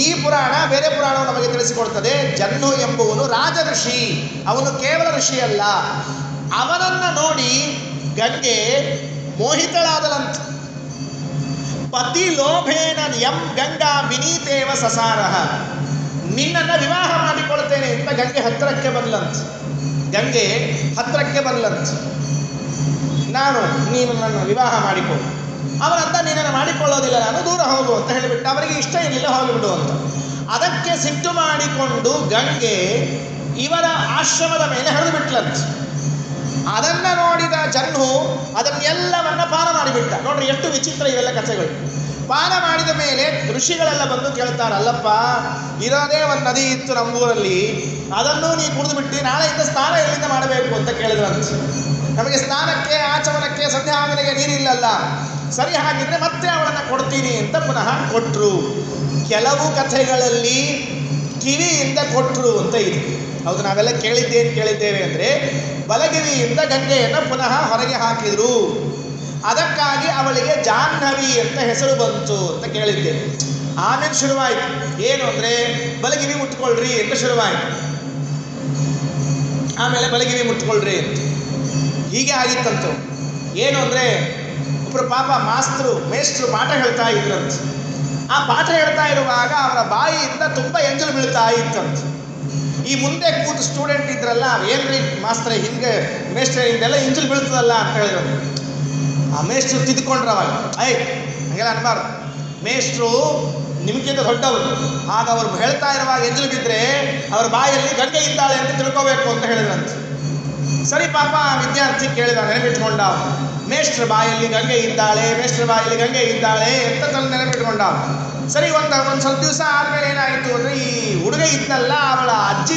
ಈ ಪುರಾಣ ಬೇರೆ ಪುರಾಣವು ನಮಗೆ ತಿಳಿಸಿಕೊಡ್ತದೆ, ಜಹ್ನು ಎಂಬುವನು ರಾಜ ಋಷಿ, ಅವನು ಕೇವಲ ಋಷಿ ಅಲ್ಲ. ಅವನನ್ನು ನೋಡಿ ಗಂಗೆ ಮೋಹಿತಳಾದಲಂತ. ಪತಿ ಲೋಭೇನ ಎಂ ಗಂಗಾ ವಿನೀತೇವ ಸಸಾರಹ, ನಿನ್ನನ್ನು ವಿವಾಹ ಮಾಡಿಕೊಳ್ತೇನೆ ಅಂತ ಗಂಗೆ ಹತ್ತಿರಕ್ಕೆ ಬಂದ್ಲಂತ. ಗಂಗೆ ಹತ್ತಿರಕ್ಕೆ ಬಂದ್ಲಂತ, ನೀನು ನನ್ನ ವಿವಾಹ ಮಾಡಿಕೊ. ಅವನಂತ ನೀನನ್ನು ಮಾಡಿಕೊಳ್ಳೋದಿಲ್ಲ, ನಾನು ದೂರ ಹೋಗು ಅಂತ ಹೇಳಿಬಿಟ್ಟು, ಅವರಿಗೆ ಇಷ್ಟ ಇರಲಿಲ್ಲ, ಹೋಗಿಬಿಡು ಅಂತ. ಅದಕ್ಕೆ ಸಿಟ್ಟು ಮಾಡಿಕೊಂಡು ಗಂಗೆ ಇವರ ಆಶ್ರಮದ ಮೇಲೆ ಹರಿದು ಬಿಟ್ಲಂತ. ಅದನ್ನು ನೋಡಿದ ಜಹ್ನು ಅದನ್ನೆಲ್ಲವನ್ನ ಪಾನ ಮಾಡಿಬಿಟ್ಟ. ನೋಡ್ರಿ ಎಷ್ಟು ವಿಚಿತ್ರ ಇವೆಲ್ಲ ಕಥೆಗಳು. ಪಾನ ಮಾಡಿದ ಮೇಲೆ ಋಷಿಗಳೆಲ್ಲ ಬಂದು ಕೇಳ್ತಾರೆ, ಅಲ್ಲಪ್ಪ ಇರೋದೇ ಒಂದು ನದಿ ಇತ್ತು ನಮ್ಮೂರಲ್ಲಿ, ಅದನ್ನು ನೀ ಕುಡಿದು ಬಿಟ್ಟು ನಾಳೆಯಿಂದ ಸ್ನಾನ ಎಲ್ಲಿಂದ ಮಾಡಬೇಕು ಅಂತ ಕೇಳಿದ್ರಂತ. ನಮಗೆ ಸ್ನಾನಕ್ಕೆ ಆಚಮನಕ್ಕೆ ಸಂಧ್ಯಾವಂದನೆಗೆ ನೀರಿಲ್ಲಲ್ಲ, ಸರಿ ಹಾಗಿದ್ರೆ ಮತ್ತೆ ಅವಳನ್ನು ಕೊಡ್ತೀನಿ ಅಂತ ಪುನಃ ಕೊಟ್ಟರು. ಕೆಲವು ಕಥೆಗಳಲ್ಲಿ ಕಿವಿಯಿಂದ ಕೊಟ್ಟರು ಅಂತ ಇದೆ. ಹೌದು, ನಾವೆಲ್ಲ ಕೇಳಿದ್ದೇವೆ ಅಂದರೆ ಬಲಗಿವಿಯಿಂದ ಗಂಗೆಯನ್ನು ಪುನಃ ಹೊರಗೆ ಹಾಕಿದರು. ಅದಕ್ಕಾಗಿ ಅವಳಿಗೆ ಜಾಹ್ನವಿ ಅಂತ ಹೆಸರು ಬಂತು ಅಂತ ಕೇಳಿದ್ದೇವೆ. ಆಮೇಲೆ ಶುರುವಾಯಿತು ಏನು ಅಂದರೆ ಬಲಗಿವಿ ಮುಟ್ಕೊಳ್ರಿ ಅಂತ ಶುರುವಾಯಿತು. ಆಮೇಲೆ ಬಲಗಿವಿ ಮುಟ್ಕೊಳ್ರಿ ಅಂತ ಹೀಗೆ ಆಗಿತ್ತಂತು. ಏನು ಅಂದರೆ ಒಬ್ಬರು ಪಾಪ ಮೇಷ್ಟ್ರು ಪಾಠ ಹೇಳ್ತಾ ಇದ್ರಂತ. ಆ ಪಾಠ ಹೇಳ್ತಾ ಇರುವಾಗ ಅವರ ಬಾಯಿಯಿಂದ ತುಂಬ ಎಂಜಲು ಬೀಳ್ತಾ ಇತ್ತಂತ. ಈ ಮುಂದೆ ಕೂತು ಸ್ಟೂಡೆಂಟ್ ಇದ್ರಲ್ಲ, ಏನ್ರಿ ಮಾಸ್ತ್ರೆ ಹಿಂಗೆ ಮೇಷ್ಟ್ರೆ ಹಿಂದೆಲ್ಲ ಎಂಜಲು ಬೀಳ್ತದಲ್ಲ ಅಂತ ಹೇಳಿದ್ರು. ಆ ಮೇಷ್ಟ್ರು ತಿದ್ಕೊಂಡ್ರವಾಗ, ಹಂಗೆಲ್ಲ ಅನ್ಬಾರ್ದು, ಮೇಷ್ಟ್ರು ನಿಮಗಿಂತ ದೊಡ್ಡವರು, ಆಗ ಅವರು ಹೇಳ್ತಾ ಇರುವಾಗ ಎಂಜಲು ಬಿದ್ದರೆ ಅವ್ರ ಬಾಯಲ್ಲಿ ಗಂಗೆ ಇದ್ದಾಳೆ ಅಂತ ತಿಳ್ಕೋಬೇಕು ಅಂತ ಹೇಳಿದ್ರಂತ. ಸರಿ ಪಾಪ ವಿದ್ಯಾರ್ಥಿ ಕೇಳಿದ, ನೆನಪಿಟ್ಕೊಂಡ, ಮೇಷ್ಟ್ರ ಬಾಯಲ್ಲಿ ಗಂಗೆ ಇದ್ದಾಳೆ, ಮೇಷ್ಟ್ರ ಬಾಯಲ್ಲಿ ಗಂಗೆ ಇದ್ದಾಳೆ ಅಂತ ನೆನಪಿಟ್ಕೊಂಡ. ಸರಿ ಒಂದು ಸ್ವಲ್ಪ ದಿವಸ ಆದಮೇಲೆ ಏನಾಯಿತು ಅಂದರೆ, ಈ ಹುಡುಗ ಇದ್ನಲ್ಲ ಅವಳ ಅಜ್ಜಿ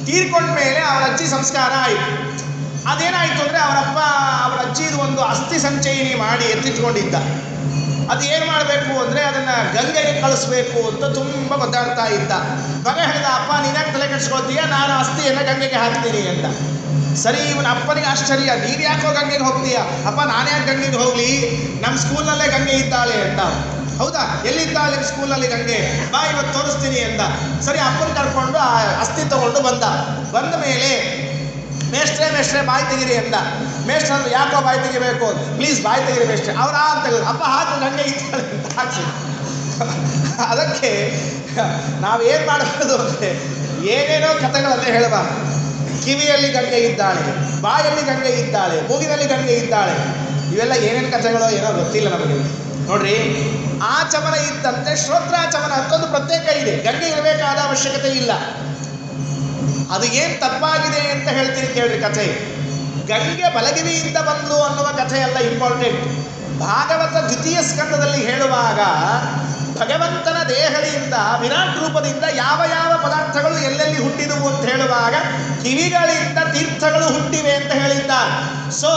ತೀರ್ಕೊಂಡ ಮೇಲೆ ಅವಳ ಅಜ್ಜಿ ಸಂಸ್ಕಾರ ಆಯಿತು. ಅದೇನಾಯಿತು ಅಂದರೆ ಅವರಪ್ಪ ಅವಳ ಅಜ್ಜಿದು ಒಂದು ಅಸ್ಥಿ ಸಂಚಯನಿ ಮಾಡಿ ಎತ್ತಿಟ್ಕೊಂಡಿದ್ದ. ಅದು ಏನು ಮಾಡಬೇಕು ಅಂದರೆ ಅದನ್ನು ಗಂಗೆಗೆ ಕಳಿಸ್ಬೇಕು ಅಂತ ತುಂಬ ಒದ್ದಾಡ್ತಾ ಇದ್ದ. ಮಗ ಹೇಳಿದ, ಅಪ್ಪ ನೀನ್ಯಾಕೆ ತಲೆ ಕೆಡಿಸ್ಕೊಳ್ತೀಯ, ನಾನು ಅಸ್ಥಿಯನ್ನು ಗಂಗೆಗೆ ಹಾಕ್ತೀನಿ ಅಂತ. ಸರಿ, ಇವನ ಅಪ್ಪನಿಗೆ ಆಶ್ಚರ್ಯ, ನೀನು ಯಾಕೋ ಗಂಗೆಗೆ ಹೋಗ್ತೀಯ? ಅಪ್ಪ ನಾನು ಯಾಕೆ ಗಂಗೆಗೆ ಹೋಗಲಿ, ನಮ್ಮ ಸ್ಕೂಲ್ನಲ್ಲೇ ಗಂಗೆ ಇದ್ದಾಳೆ ಅಂತ. ಹೌದಾ, ಎಲ್ಲಿದ್ದಾಳೆ ನಿಮ್ಮ ಸ್ಕೂಲಲ್ಲಿ ಗಂಗೆ? ಬಾ ಇವತ್ತು ತೋರಿಸ್ತೀನಿ ಎಂದ. ಸರಿ, ಅಪ್ಪನ ಕರ್ಕೊಂಡು ಆ ಅಸ್ಥಿ ತಗೊಂಡು ಬಂದ ಮೇಲೆ ಮೇಷ್ಟ್ರೆ ಬಾಯಿ ತೆಗಿರಿ ಎಂದ. ಮೇಷ್ಟ್ರ ಯಾಕೋ ಬಾಯಿ ತೆಗಿಬೇಕು? ಪ್ಲೀಸ್ ಬಾಯಿ ತೆಗಿರಿ ಮೇಷ್ಟ್ರೆ. ಅವ್ರು ಅಂತ ತೆಗೆದು, ಅಪ್ಪ ಹಾಕು ಗಂಗೆ ಇದ್ದಾಳೆ ಅಂತ ಹಾಕ್ಸಿ. ಅದಕ್ಕೆ ನಾವೇನು ಮಾಡಬಹುದು ಅಂದರೆ ಏನೇನೋ ಕಥೆಗಳನ್ನೇ ಹೇಳಬಾರ್ದು. ಕಿವಿಯಲ್ಲಿ ಗಂಗೆ ಇದ್ದಾಳೆ, ಬಾಯಲ್ಲಿ ಗಂಗೆ ಇದ್ದಾಳೆ, ಮೂಗಿನಲ್ಲಿ ಗಂಗೆ ಇದ್ದಾಳೆ, ಇವೆಲ್ಲ ಏನೇನು ಕಥೆಗಳೋ ಏನೋ ಗೊತ್ತಿಲ್ಲ ನಮಗೆ. ನೋಡ್ರಿ, ಆಚಮನ ಇದ್ದಂತೆ ಶ್ರೋತ್ರಾಚಮನ ಅಂತ ಒಂದು ಪ್ರತ್ಯೇಕ ಇದೆ. ಗಂಗೆ ಇರಬೇಕಾದ ಅವಶ್ಯಕತೆ ಇಲ್ಲ. ಅದು ಏನು ತಪ್ಪಾಗಿದೆ ಅಂತ ಹೇಳ್ತೀನಿ ಕೇಳ್ರಿ ಕಥೆ. ಗಂಗೆ ಬಲಗಿವಿಯಿಂದ ಬಂದು ಅನ್ನುವ ಕಥೆಯಲ್ಲ ಇಂಪಾರ್ಟೆಂಟ್. ಭಾಗವತ ದ್ವಿತೀಯ ಸ್ಕಂದದಲ್ಲಿ ಹೇಳುವಾಗ ಭಗವಂತನ ದೇಹದಿಂದ ವಿರಾಟ್ ರೂಪದಿಂದ ಯಾವ ಯಾವ ಪದಾರ್ಥಗಳು ಎಲ್ಲೆಲ್ಲಿ ಹುಟ್ಟಿದವು ಅಂತ ಹೇಳುವಾಗ ಕಿವಿಗಳಿಂದ ತೀರ್ಥಗಳು ಹುಟ್ಟಿವೆ ಅಂತ ಹೇಳಿದ್ದಾರೆ. ಸೊ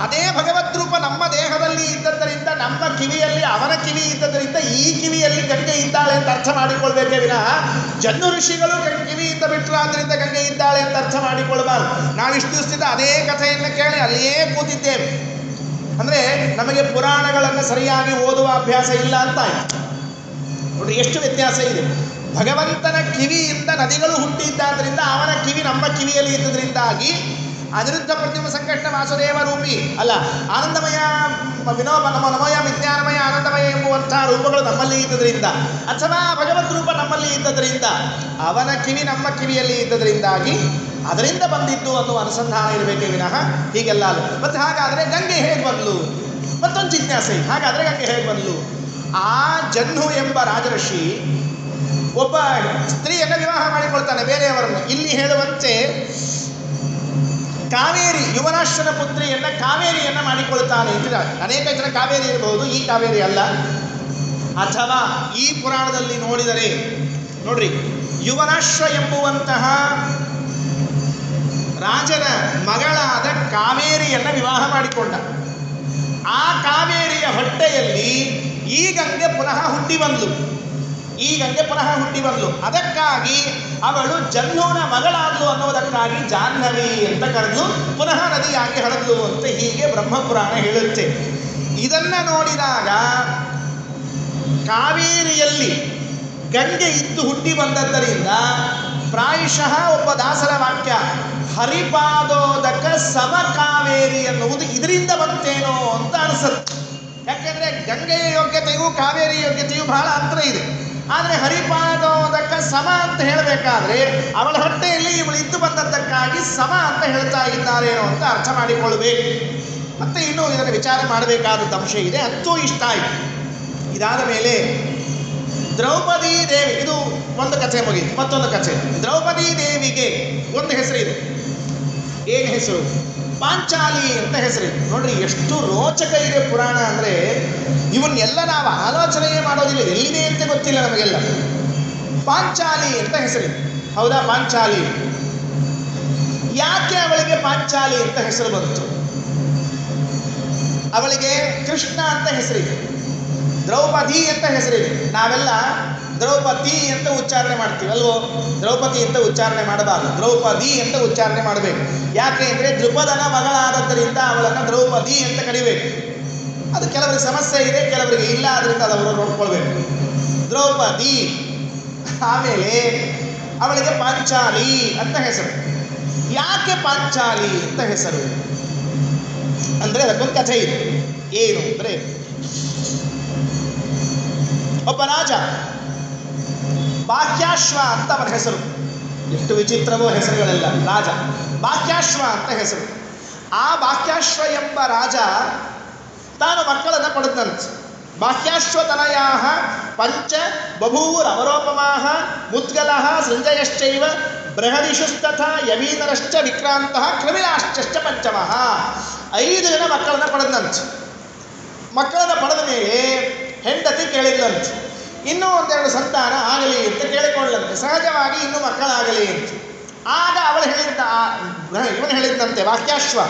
ಅದೇ ಭಗವದ್ ರೂಪ ನಮ್ಮ ದೇಹದಲ್ಲಿ ಇದ್ದದ್ದರಿಂದ, ನಮ್ಮ ಕಿವಿಯಲ್ಲಿ ಅವನ ಕಿವಿ ಇದ್ದದ್ದರಿಂದ ಈ ಕಿವಿಯಲ್ಲಿ ಗಂಗೆ ಇದ್ದಾಳೆ ಅಂತ ಅರ್ಥ ಮಾಡಿಕೊಳ್ಬೇಕೇ ವಿನಃ ಜಹ್ನು ಋಷಿಗಳು ಕಿವಿಯಿಂದ ಬಿಟ್ಟರು ಆದ್ದರಿಂದ ಗಂಗೆ ಇದ್ದಾಳೆ ಅಂತ ಅರ್ಥ ಮಾಡಿಕೊಳ್ಬಾರ್ದು. ನಾವಿಷ್ಟು ದಿವಸದಿಂದ ಅದೇ ಕಥೆಯನ್ನು ಕೇಳಿ ಅಲ್ಲಿಯೇ ಕೂತಿದ್ದೇವೆ ಅಂದರೆ ನಮಗೆ ಪುರಾಣಗಳನ್ನು ಸರಿಯಾಗಿ ಓದುವ ಅಭ್ಯಾಸ ಇಲ್ಲ ಅಂತ ಆಯ್ತು. ನೋಡ್ರಿ ಎಷ್ಟು ವ್ಯತ್ಯಾಸ ಇದೆ. ಭಗವಂತನ ಕಿವಿಯಿಂದ ನದಿಗಳು ಹುಟ್ಟಿದ್ದಾದ್ರಿಂದ ಅವನ ಕಿವಿ ನಮ್ಮ ಕಿವಿಯಲ್ಲಿ ಇದ್ದದ್ರಿಂದಾಗಿ ಅನಿರುದ್ಧ ಪ್ರತಿಮ ಸಂಕಷ್ಟ ವಾಸುದೇವ ರೂಪಿ ಅಲ್ಲ, ಆನಂದಮಯ ನಮೋಯ ವಿಜ್ಞಾನಮಯ ಆನಂದಮಯ ಎಂಬುವಂತಹ ರೂಪಗಳು ನಮ್ಮಲ್ಲಿ ಇದ್ದದ್ರಿಂದ, ಅಥವಾ ಭಗವದ್ ರೂಪ ನಮ್ಮಲ್ಲಿ ಇದ್ದದ್ರಿಂದ, ಅವನ ಕಿವಿ ನಮ್ಮ ಕಿವಿಯಲ್ಲಿ ಇದ್ದದ್ರಿಂದಾಗಿ ಅದರಿಂದ ಬಂದಿದ್ದು ಅನ್ನುವ ಅನುಸಂಧಾನ ಇರಬೇಕೇ ವಿನಃ ಹೀಗೆಲ್ಲ ಅಲ್ಲ. ಮತ್ತು ಹಾಗಾದರೆ ಗಂಗೆ ಹೇಗೆ ಬಂದ್ಲು? ಮತ್ತೊಂದು ಜಿಜ್ಞಾಸೆ, ಹಾಗಾದರೆ ಗಂಗೆ ಹೇಗೆ ಬಂದ್ಲು? ಆ ಜಹ್ನು ಎಂಬ ರಾಜಋಷಿ ಒಬ್ಬ ಸ್ತ್ರೀಯನ್ನು ವಿವಾಹ ಮಾಡಿಕೊಳ್ತಾನೆ, ಬೇರೆಯವರನ್ನು. ಇಲ್ಲಿ ಹೇಳುವಂತೆ ಕಾವೇರಿ ಯುವನಾಶ್ವನ ಪುತ್ರಿಯನ್ನು ಕಾವೇರಿಯನ್ನು ಮಾಡಿಕೊಳ್ತಾನೆ ಅಂತ. ಅನೇಕ ಜನ ಕಾವೇರಿ ಇರಬಹುದು, ಈ ಕಾವೇರಿ ಅಲ್ಲ. ಅಥವಾ ಈ ಪುರಾಣದಲ್ಲಿ ನೋಡಿದರೆ ನೋಡ್ರಿ, ಯುವನಾಶ್ವ ಎಂಬುವಂತಹ ರಾಜನ ಮಗಳಾದ ಕಾವೇರಿಯನ್ನು ವಿವಾಹ ಮಾಡಿಕೊಂಡ. ಆ ಕಾವೇರಿಯ ಹೊಟ್ಟೆಯಲ್ಲಿ ಈ ಗಂಗೆ ಪುನಃ ಹುಟ್ಟಿ ಬಂದ್ಲು. ಅದಕ್ಕಾಗಿ ಅವಳು ಜಹ್ನುವಿನ ಮಗಳಾದ್ಲು ಅನ್ನೋದಕ್ಕಾಗಿ ಜಾಹ್ನವಿ ಅಂತ ಕರೆದು ಪುನಃ ನದಿಯಾಗಿ ಹರಿದ್ಲು ಅಂತ ಹೀಗೆ ಬ್ರಹ್ಮಪುರಾಣ ಹೇಳುತ್ತೆ. ಇದನ್ನ ನೋಡಿದಾಗ ಕಾವೇರಿಯಲ್ಲಿ ಗಂಗೆ ಇದ್ದು ಹುಟ್ಟಿ ಬಂದದ್ದರಿಂದ ಪ್ರಾಯಶಃ ಒಬ್ಬ ದಾಸರ ವಾಕ್ಯ ಹರಿಪಾದೋದಕ ಸಮ ಕಾವೇರಿ ಎನ್ನುವುದು ಇದರಿಂದ ಬಂತೇನೋ ಅಂತ ಅನಿಸುತ್ತೆ. ಯಾಕೆಂದ್ರೆ ಗಂಗೆಯ ಯೋಗ್ಯತೆಯು ಕಾವೇರಿ ಯೋಗ್ಯತೆಯು ಬಹಳ ಅಂತರ ಇದೆ. ಆದರೆ ಹರಿಪಾದೋದಕ ಸಮ ಅಂತ ಹೇಳಬೇಕಾದ್ರೆ ಅವಳ ಹೊಟ್ಟೆಯಲ್ಲಿ ಇವಳು ಇದ್ದು ಬಂದದ್ದಕ್ಕಾಗಿ ಸಮ ಅಂತ ಹೇಳ್ತಾ ಇದ್ದಾರೇನೋ ಅಂತ ಅರ್ಥ ಮಾಡಿಕೊಳ್ಬೇಕು. ಮತ್ತೆ ಇನ್ನೂ ಇದನ್ನು ವಿಚಾರ ಮಾಡಬೇಕಾದ ಅಂಶ ಇದೆ. ಅಂತೂ ಇಷ್ಟ ಆಯಿತು. ಇದಾದ ಮೇಲೆ ದ್ರೌಪದಿ ದೇವಿ, ಇದು ಒಂದು ಕಥೆ ಮುಗಿಯಿತು. ಮತ್ತೊಂದು ಕಥೆ, ದ್ರೌಪದಿ ದೇವಿಗೆ ಒಂದು ಹೆಸರಿದೆ. ಏನು ಹೆಸರು? ಪಾಂಚಾಲಿ ಅಂತ ಹೆಸರಿದೆ. ನೋಡ್ರಿ ಎಷ್ಟು ರೋಚಕ ಇದೆ ಪುರಾಣ ಅಂದರೆ, ಇವನ್ನೆಲ್ಲ ನಾವು ಆಲೋಚನೆಯೇ ಮಾಡೋದಿಲ್ಲ, ಎಲ್ಲಿದೆ ಅಂತ ಗೊತ್ತಿಲ್ಲ ನಮಗೆಲ್ಲ. ಪಾಂಚಾಲಿ ಅಂತ ಹೆಸರಿದೆ. ಹೌದಾ? ಪಾಂಚಾಲಿ, ಯಾಕೆ ಅವಳಿಗೆ ಪಾಂಚಾಲಿ ಅಂತ ಹೆಸರು ಬಂತು? ಅವಳಿಗೆ ಕೃಷ್ಣ ಅಂತ ಹೆಸರಿದೆ, ದ್ರೌಪದಿ ಅಂತ ಹೆಸರಿದೆ. ನಾವೆಲ್ಲ ದ್ರೌಪದಿ ಅಂತ ಉಚ್ಚಾರಣೆ ಮಾಡ್ತೀವಲ್ವೋ? ದ್ರೌಪದಿ ಅಂತ ಉಚ್ಚಾರಣೆ ಮಾಡಬಾರ್ದು, ದ್ರೌಪದಿ ಅಂತ ಉಚ್ಚಾರಣೆ ಮಾಡಬೇಕು. ಯಾಕೆ ಅಂದರೆ ದ್ರುಪದನ ಮಗಳಾದದ್ದರಿಂದ ಅವಳನ್ನು ದ್ರೌಪದಿ ಅಂತ ಕರಿಬೇಕು. ಅದು ಕೆಲವರಿಗೆ ಸಮಸ್ಯೆ ಇದೆ, ಕೆಲವರಿಗೆ ಇಲ್ಲ, ಅದರಿಂದ ಅದವರು ನೋಡ್ಕೊಳ್ಬೇಕು. ದ್ರೌಪದಿ. ಆಮೇಲೆ ಅವಳಿಗೆ ಪಾಂಚಾಲಿ ಅಂತ ಹೆಸರು. ಯಾಕೆ ಪಾಂಚಾಲಿ ಅಂತ ಹೆಸರು ಅಂದರೆ ಅದಕ್ಕೊಂದು ಕಥೆ ಇದೆ. ಏನು ಅಂದರೆ, ಒಬ್ಬ ರಾಜ, ಬಾಹ್ಯಾಶ್ವ ಅಂತ ಅವನ ಹೆಸರು. ಎಷ್ಟು ವಿಚಿತ್ರವೋ ಹೆಸರುಗಳೆಲ್ಲ. ರಾಜ ಬಾಹ್ಯಾಶ್ವ ಅಂತ ಹೆಸರು. ಆ ಬಾಹ್ಯಾಶ್ವ ಎಂಬ ರಾಜ ತಾನು ಮಕ್ಕಳನ್ನು ಪಡೆದಂತೆ. ಬಾಹ್ಯಾಶ್ವತನಯಾ ಪಂಚ ಬಭೂವರವರೋಪಮಾಃ ಮುದ್ಗಲಃ ಸೃಂಜಯಶ್ಚೈವ ಬೃಹದಿಷುಸ್ತಥ ಯವೀನರಶ್ಚ ವಿಕ್ರಾಂತಃ ಕ್ರಮಿಲಾಶ್ಚ ಪಂಚಮಃ. 5 ಜನ ಮಕ್ಕಳನ್ನು ಪಡೆದಂತೆ. ಮಕ್ಕಳನ್ನು ಪಡೆದ ಮೇಲೆ ಹೆಂಡತಿ ಕೇಳಿದ್ಲಂತೆ, ಇನ್ನೂ 1-2 ಸಂತಾನ ಆಗಲಿ ಅಂತ ಕೇಳಿಕೊಳ್ಳಂತೆ. ಸಹಜವಾಗಿ ಇನ್ನೂ ಮಕ್ಕಳಾಗಲಿ ಅಂತ. ಆಗ ಅವಳು ಇವನು ಹೇಳಿದ್ದಂತೆ ವಾಕ್ಯಾಶ್ವ,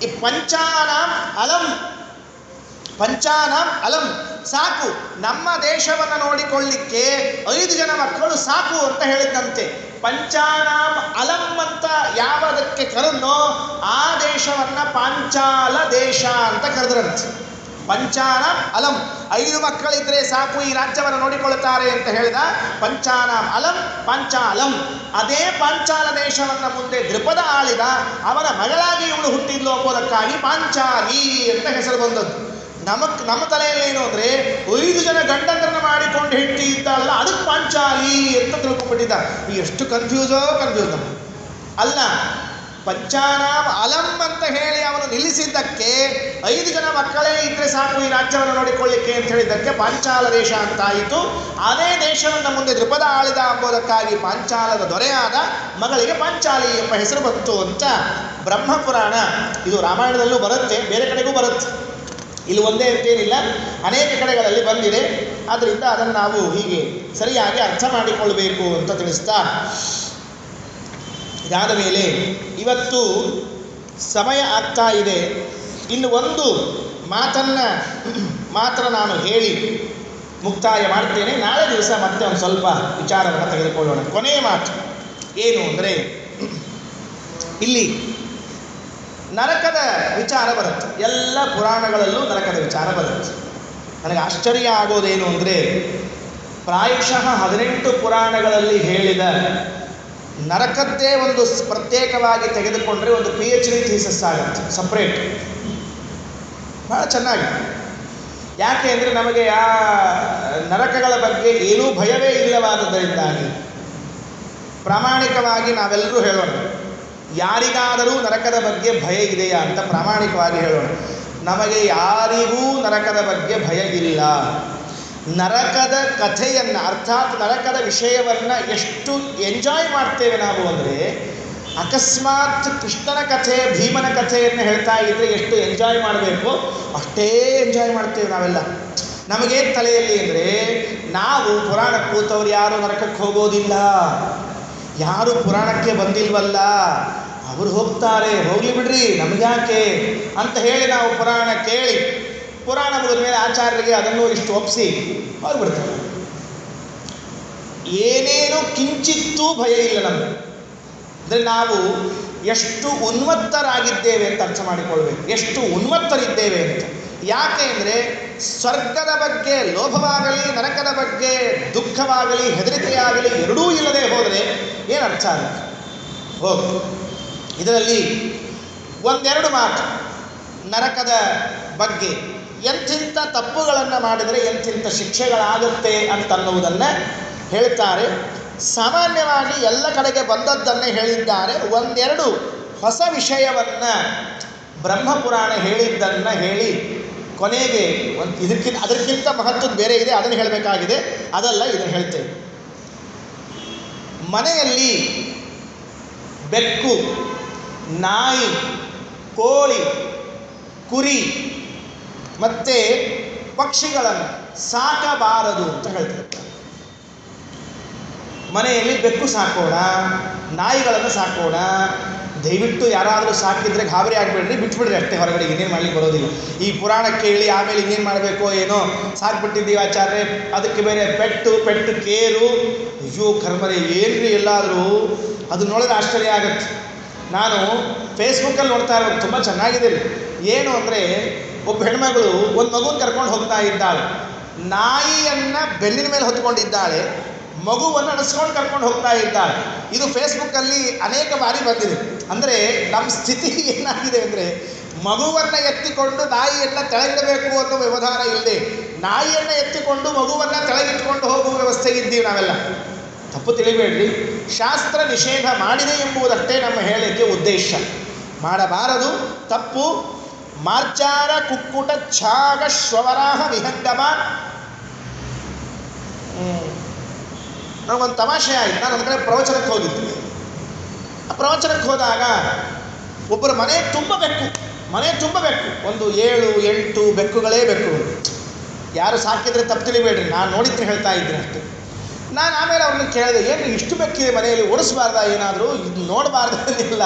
ಈ ಪಂಚಾನಾಂ ಅಲಂ ಸಾಕು, ನಮ್ಮ ದೇಶವನ್ನು ನೋಡಿಕೊಳ್ಳಿಕ್ಕೆ 5 ಜನ ಮಕ್ಕಳು ಸಾಕು ಅಂತ ಹೇಳಿದ್ದಂತೆ. ಪಂಚಾನಾಂ ಅಲಂ ಅಂತ ಯಾವುದಕ್ಕೆ ಕರೆದೋ ಆ ದೇಶವನ್ನು ಪಾಂಚಾಲ ದೇಶ ಅಂತ ಕರೆದ್ರಂತೆ. ಪಂಚಾನಾಂ ಅಲಂ, 5 ಮಕ್ಕಳಿದ್ರೆ ಸಾಕು, ಈ ರಾಜ್ಯವನ್ನು ನೋಡಿಕೊಳ್ಳುತ್ತಾರೆ ಅಂತ ಹೇಳಿದ. ಪಂಚಾನಾಂ ಅಲಂ ಪಾಂಚಾಲಂ. ಅದೇ ಪಾಂಚಾಲ ದೇಶವನ್ನು ಮುಂದೆ ದ್ರುಪದ ಆಳಿದ. ಅವನ ಮಗಳಾಗಿ ಇವಳು ಹುಟ್ಟಿದ್ಲು ಎಂಬುದಕ್ಕಾಗಿ ಪಾಂಚಾಲಿ ಅಂತ ಹೆಸರು ಬಂದದ್ದು. ನಮ್ಮ ತಲೆಯಲ್ಲಿ ಏನು ಅಂದರೆ 5 ಜನ ಗಂಡಂದ್ರನ್ನ ಮಾಡಿಕೊಂಡು ಹೆಂಡತಿ ಇದ್ದಲ್ಲ, ಅದಕ್ಕೆ ಪಾಂಚಾಲಿ ಅಂತ ತಿಳ್ಕೊಂಡ್ಬಿಟ್ಟಿದ್ದ. ಎಷ್ಟು ಕನ್ಫ್ಯೂಸ್ ಅಲ್ಲ. ಪಂಚಾನಾಂ ಅಲಂ ಅಂತ ಹೇಳಿ ಅವನು ನಿಲ್ಲಿಸಿದ್ದಕ್ಕೆ 5 ಜನ ಮಕ್ಕಳೇ ಇದ್ರೆ ಸಾಕು ಈ ರಾಜ್ಯವನ್ನು ನೋಡಿಕೊಳ್ಳಿಕ್ಕೆ ಅಂತ ಹೇಳಿದ್ದಕ್ಕೆ ಪಾಂಚಾಲ ದೇಶ ಅಂತಾಯಿತು. ಅದೇ ದೇಶವನ್ನು ಮುಂದೆ ದ್ರುಪದ ಆಳಿದ ಎಂಬುದಕ್ಕಾಗಿ ಪಾಂಚಾಲದ ದೊರೆಯಾದ ಮಗಳಿಗೆ ಪಾಂಚಾಲಿ ಎಂಬ ಹೆಸರು ಬಂತು ಅಂತ ಬ್ರಹ್ಮಪುರಾಣ. ಇದು ರಾಮಾಯಣದಲ್ಲೂ ಬರುತ್ತೆ, ಬೇರೆ ಕಡೆಗೂ ಬರುತ್ತೆ. ಇಲ್ಲಿ ಒಂದೇ ಅಂತೇನಿಲ್ಲ, ಅನೇಕ ಕಡೆಗಳಲ್ಲಿ ಬಂದಿದೆ. ಆದ್ದರಿಂದ ಅದನ್ನು ನಾವು ಹೀಗೆ ಸರಿಯಾಗಿ ಅರ್ಥ ಮಾಡಿಕೊಳ್ಬೇಕು ಅಂತ ತಿಳಿಸ್ತಾ, ಇದಾದ ಮೇಲೆ ಇವತ್ತು ಸಮಯ ಆಗ್ತಾ ಇದೆ. ಇನ್ನು ಒಂದು ಮಾತನ್ನು ಮಾತ್ರ ನಾನು ಹೇಳಿ ಮುಕ್ತಾಯ ಮಾಡ್ತೇನೆ. ನಾಳೆ ದಿವಸ ಮತ್ತೆ ಒಂದು ಸ್ವಲ್ಪ ವಿಚಾರವನ್ನು ತೆಗೆದುಕೊಳ್ಳೋಣ. ಕೊನೆಯ ಮಾತು ಏನು ಅಂದರೆ, ಇಲ್ಲಿ ನರಕದ ವಿಚಾರ ಬರುತ್ತೆ. ಎಲ್ಲ ಪುರಾಣಗಳಲ್ಲೂ ನರಕದ ವಿಚಾರ ಬರುತ್ತೆ. ನನಗೆ ಆಶ್ಚರ್ಯ ಆಗೋದೇನು ಅಂದರೆ, ಪ್ರಾಯಶಃ 18 ಪುರಾಣಗಳಲ್ಲಿ ಹೇಳಿದ ನರಕದ್ದೇ ಒಂದು ಪ್ರತ್ಯೇಕವಾಗಿ ತೆಗೆದುಕೊಂಡ್ರೆ ಒಂದು PhD ಥೀಸಸ್ ಆಗುತ್ತೆ, ಸಪ್ರೇಟ್. ಭಾಳ ಚೆನ್ನಾಗಿ. ಯಾಕೆ ಅಂದರೆ ನಮಗೆ ಆ ನರಕಗಳ ಬಗ್ಗೆ ಏನೂ ಭಯವೇ ಇಲ್ಲವಾದದ್ದರಿಂದಾಗಿ ಪ್ರಾಮಾಣಿಕವಾಗಿ ನಾವೆಲ್ಲರೂ ಹೇಳೋಣ, ಯಾರಿಗಾದರೂ ನರಕದ ಬಗ್ಗೆ ಭಯ ಇದೆಯಾ ಅಂತ ಪ್ರಾಮಾಣಿಕವಾಗಿ ಹೇಳೋಣ. ನಮಗೆ ಯಾರಿಗೂ ನರಕದ ಬಗ್ಗೆ ಭಯ ಇಲ್ಲ. ನರಕದ ಕಥೆಯನ್ನು, ಅರ್ಥಾತ್ ನರಕದ ವಿಷಯವನ್ನು ಎಷ್ಟು ಎಂಜಾಯ್ ಮಾಡ್ತೇವೆ ನಾವು ಅಂದರೆ, ಅಕಸ್ಮಾತ್ ಕೃಷ್ಣನ ಕಥೆ ಭೀಮನ ಕಥೆಯನ್ನು ಹೇಳ್ತಾ ಇದ್ದರೆ ಎಷ್ಟು ಎಂಜಾಯ್ ಮಾಡಬೇಕು ಅಷ್ಟೇ ಎಂಜಾಯ್ ಮಾಡ್ತೇವೆ ನಾವೆಲ್ಲ. ನಮಗೇನು ತಲೆಯಲ್ಲಿ ಅಂದರೆ, ನಾವು ಪುರಾಣ ಕೂತವ್ರು ಯಾರು ನರಕಕ್ಕೆ ಹೋಗೋದಿಲ್ಲ, ಯಾರು ಪುರಾಣಕ್ಕೆ ಬಂದಿಲ್ವಲ್ಲ ಅವರು ಹೋಗ್ತಾರೆ, ಹೋಗ್ಲಿ ಬಿಡ್ರಿ ನಮಗ್ಯಾಕೆ ಅಂತ ಹೇಳಿ ನಾವು ಪುರಾಣ ಕೇಳಿ ಪುರಾಣ ಮುಗಿದ ಮೇಲೆ ಆಚಾರ್ಯರಿಗೆ ಅದನ್ನು ಇಷ್ಟು ಒಪ್ಪಿಸಿ ಹೋಗ್ಬಿಡ್ತಾರೆ. ಏನೇನು ಕಿಂಚಿತ್ತೂ ಭಯ ಇಲ್ಲ ನಮಗೆ. ಅಂದರೆ ನಾವು ಎಷ್ಟು ಉನ್ಮತ್ತರಾಗಿದ್ದೇವೆ ಅಂತ ಅರ್ಥ ಮಾಡಿಕೊಳ್ಬೇಕು, ಎಷ್ಟು ಉನ್ಮತ್ತರಿದ್ದೇವೆ ಅಂತ. ಯಾಕೆ ಅಂದರೆ ಸ್ವರ್ಗದ ಬಗ್ಗೆ ಲೋಭವಾಗಲಿ, ನರಕದ ಬಗ್ಗೆ ದುಃಖವಾಗಲಿ, ಹೆದರಿಕೆಯಾಗಲಿ ಎರಡೂ ಇಲ್ಲದೆ ಹೋದರೆ ಏನು ಅರ್ಥ ಅಲ್ಲ. ಹೋಗಿ ಇದರಲ್ಲಿ ಒಂದೆರಡು ಮಾತು ನರಕದ ಬಗ್ಗೆ, ಎಂಥಿಂಥ ತಪ್ಪುಗಳನ್ನು ಮಾಡಿದರೆ ಎಂಥಿಂಥ ಶಿಕ್ಷೆಗಳಾಗುತ್ತೆ ಅಂತನ್ನುವುದನ್ನು ಹೇಳ್ತಾರೆ. ಸಾಮಾನ್ಯವಾಗಿ ಎಲ್ಲ ಕಡೆಗೆ ಬಂದದ್ದನ್ನೇ ಹೇಳಿದ್ದಾರೆ. ಒಂದೆರಡು ಹೊಸ ವಿಷಯವನ್ನು ಬ್ರಹ್ಮಪುರಾಣ ಹೇಳಿದ್ದನ್ನು ಹೇಳಿ ಕೊನೆಗೆ ಅದಕ್ಕಿಂತ ಮಹತ್ವದ ಬೇರೆ ಇದೆ, ಅದನ್ನು ಹೇಳಬೇಕಾಗಿದೆ. ಅದಲ್ಲ, ಇದನ್ನು ಹೇಳ್ತೇವೆ. ಮನೆಯಲ್ಲಿ ಬೆಕ್ಕು, ನಾಯಿ, ಕೋಳಿ, ಕುರಿ ಮತ್ತು ಪಕ್ಷಿಗಳನ್ನು ಸಾಕಬಾರದು ಅಂತ ಹೇಳ್ತಿರ್ತಾರೆ. ಮನೆಯಲ್ಲಿ ಬೆಕ್ಕು ಸಾಕೋಣ, ನಾಯಿಗಳನ್ನು ಸಾಕೋಣ. ದಯವಿಟ್ಟು ಯಾರಾದರೂ ಸಾಕಿದ್ರೆ ಗಾಬರಿ ಆಗಬೇಡ್ರಿ, ಬಿಟ್ಬಿಡ್ರಿ ಅಷ್ಟೇ, ಹೊರಗಡೆ ಇನ್ನೇನು ಮಾಡ್ಲಿಕ್ಕೆ ಬರೋದಿಲ್ಲ. ಈ ಪುರಾಣ ಕೇಳಿ ಆಮೇಲೆ ಇನ್ನೇನು ಮಾಡಬೇಕೋ ಏನೋ, ಸಾಕ್ಬಿಟ್ಟಿದ್ದೀವಿ ಆಚಾರ್ಯ, ಅದಕ್ಕೆ ಬೇರೆ ಪೆಟ್ಟು ಕೇರು. ಅಯ್ಯೋ ಕರ್ಮರೆ, ಏನ್ರಿ ಎಲ್ಲಾದರೂ ಅದು ನೋಡಿದ್ರೆ ಆಶ್ಚರ್ಯ ಆಗುತ್ತೆ. ನಾನು ಫೇಸ್ಬುಕ್ಕಲ್ಲಿ ನೋಡ್ತಾ ಇರೋದು ತುಂಬ ಚೆನ್ನಾಗಿದೆ. ಏನು ಅಂದರೆ, ಒಬ್ಬ ಹೆಣ್ಮಗಳು ಒಂದು ಮಗುನ ಕರ್ಕೊಂಡು ಹೋಗ್ತಾ ಇದ್ದಾಳೆ. ನಾಯಿಯನ್ನು ಬೆನ್ನಿನ ಮೇಲೆ ಹೊತ್ಕೊಂಡಿದ್ದಾಳೆ, ಮಗುವನ್ನು ನಡೆಸ್ಕೊಂಡು ಕರ್ಕೊಂಡು ಹೋಗ್ತಾ ಇದ್ದಾಳೆ. ಇದು ಫೇಸ್ಬುಕ್ಕಲ್ಲಿ ಅನೇಕ ಬಾರಿ ಬಂದಿದೆ. ಅಂದರೆ ನಮ್ಮ ಸ್ಥಿತಿ ಏನಾಗಿದೆ ಅಂದರೆ, ಮಗುವನ್ನು ಎತ್ತಿಕೊಂಡು ನಾಯಿಯನ್ನು ತೆಳಗಿಡಬೇಕು ಅನ್ನೋ ವ್ಯವಧಾನ ಇಲ್ಲದೆ, ನಾಯಿಯನ್ನು ಎತ್ತಿಕೊಂಡು ಮಗುವನ್ನು ತೆಳಗಿಟ್ಕೊಂಡು ಹೋಗುವ ವ್ಯವಸ್ಥೆಗಿದ್ದೀವಿ ನಾವೆಲ್ಲ. ತಪ್ಪು ತಿಳಿಬೇಡ್ರಿ, ಶಾಸ್ತ್ರ ನಿಷೇಧ ಮಾಡಿದೆ ಎಂಬುದಷ್ಟೇ ನಮ್ಮ ಹೇಳಿಕೆ ಉದ್ದೇಶ. ಮಾಡಬಾರದು, ತಪ್ಪು. ಮಾರ್ಜಾರ ಕುಕ್ಕುಟ ಛಾಗ ಶ್ವವರಾಹ ವಿಹಂಗಮ. ನನಗೊಂದು ತಮಾಷೆ ಆಯಿತು. ನಾನು ಒಂದು ಕಡೆ ಪ್ರವಚನಕ್ಕೆ ಹೋಗಿದ್ದೆ. ಆ ಪ್ರವಚನಕ್ಕೆ ಹೋದಾಗ ಒಬ್ಬರ ಮನೆ ತುಂಬ ಬೆಕ್ಕು, ಒಂದು 7-8 ಬೆಕ್ಕುಗಳೇ ಬೆಕ್ಕುಗಳು. ಯಾರು ಸಾಕಿದರೆ ತಪ್ಪು ತಿಳಿಬೇಡ್ರಿ, ನಾನು ನೋಡಿದ್ರೆ ಹೇಳ್ತಾ ಇದ್ದೀನಿ ಅಷ್ಟೇ. ನಾನು ಆಮೇಲೆ ಅವ್ರನ್ನ ಕೇಳಿದೆ, ಏನು ಇಷ್ಟು ಬೆಕ್ಕಿದೆ ಮನೆಯಲ್ಲಿ, ಓಡಿಸ್ಬಾರ್ದ ಏನಾದರೂ, ಇದು ನೋಡಬಾರ್ದೇನಿಲ್ಲ,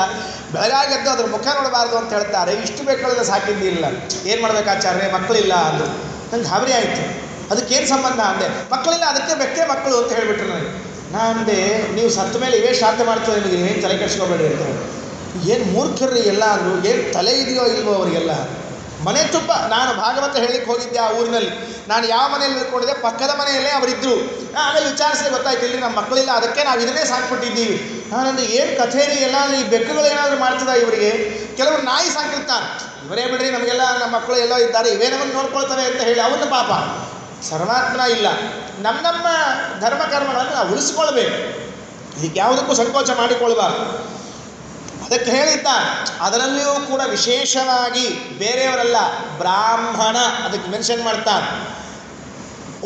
ಬೆಳಗಾಗೆದ್ದು ಅದ್ರ ಮುಖ ನೋಡಬಾರ್ದು ಅಂತ ಹೇಳ್ತಾರೆ, ಇಷ್ಟು ಬೆಕ್ಕುಗಳೆಲ್ಲ ಸಾಕಿದ್ದಿಲ್ಲ, ಏನು ಮಾಡ್ಬೇಕಾಚಾರ್ಯ, ಮಕ್ಕಳಿಲ್ಲ ಅಂದರು. ನಂಗೆ ಗಾಬರಿ ಆಯಿತು. ಅದಕ್ಕೇನು ಸಂಬಂಧ ಅಂದೆ. ಮಕ್ಕಳಿಲ್ಲ, ಅದಕ್ಕೆ ಬೆಕ್ಕೆ ಮಕ್ಕಳು ಅಂತ ಹೇಳಿಬಿಟ್ರು ನನಗೆ. ನಾನು ಅಂದೆ, ನೀವು ಸತ್ತ ಮೇಲೆ ಇವೇ ಶ್ರಾದ್ದ ಮಾಡ್ತೇವೆ, ನಿಮಗೆ ನೀವೇನು ತಲೆ ಕೆಡಿಸ್ಕೋಬೇಡಿ ಅಂತ. ಏನು ಮೂರ್ಖರ್ರಿ ಎಲ್ಲ ಅಂದರು. ಏನು ತಲೆ ಇದೆಯೋ ಇಲ್ವೋ ಅವರಿಗೆಲ್ಲ. ಮನೆ ತುಂಬ ನಾನು ಭಾಗವತ ಹೇಳಿಕ್ಕೆ ಹೋಗಿದ್ದೆ ಆ ಊರಿನಲ್ಲಿ. ನಾನು ಯಾವ ಮನೆಯಲ್ಲಿ ಇಳ್ಕೊಂಡಿದ್ದೆ, ಪಕ್ಕದ ಮನೆಯಲ್ಲೇ ಅವರಿದ್ದರು. ಆಮೇಲೆ ವಿಚಾರಿಸಿದೆ, ಗೊತ್ತಾಯ್ತು ಇಲ್ಲಿ ನಮ್ಮ ಮಕ್ಕಳಿಲ್ಲ, ಅದಕ್ಕೆ ನಾವು ಇದನ್ನೇ ಸಾಕ್ಬಿಟ್ಟಿದ್ದೀವಿ. ನಾನಂದ್ರೆ ಏನು ಕಥೆರಿ ಎಲ್ಲ, ಈ ಬೆಕ್ಕುಗಳು ಏನಾದರೂ ಮಾಡ್ತದ ಇವರಿಗೆ? ಕೆಲವರು ನಾಯಿ ಸಾಕಿರ್ತಾರೆ, ಇವರೇ ಬಿಡ್ರಿ ನಮಗೆಲ್ಲ ನಮ್ಮ ಮಕ್ಕಳು ಎಲ್ಲೋ ಇದ್ದಾರೆ, ಇವೇ ನಮಗೆ ನೋಡ್ಕೊಳ್ತವೆ ಅಂತ ಹೇಳಿ ಅವನ್ನ ಪಾಪ ಸರ್ವಾತ್ಮನ ಇಲ್ಲ. ನಮ್ಮ ಧರ್ಮಕರ್ಮಗಳನ್ನು ನಾವು ಉಳಿಸ್ಕೊಳ್ಬೇಕು, ಇದಕ್ಕೆ ಯಾವುದಕ್ಕೂ ಸಂಕೋಚ ಮಾಡಿಕೊಳ್ಬಾರ್ದು. ಅದಕ್ಕೆ ಹೇಳಿದ್ದ. ಅದರಲ್ಲಿಯೂ ಕೂಡ ವಿಶೇಷವಾಗಿ ಬೇರೆಯವರಲ್ಲ, ಬ್ರಾಹ್ಮಣ ಅದಕ್ಕೆ ಮೆನ್ಷನ್ ಮಾಡ್ತಾನೆ.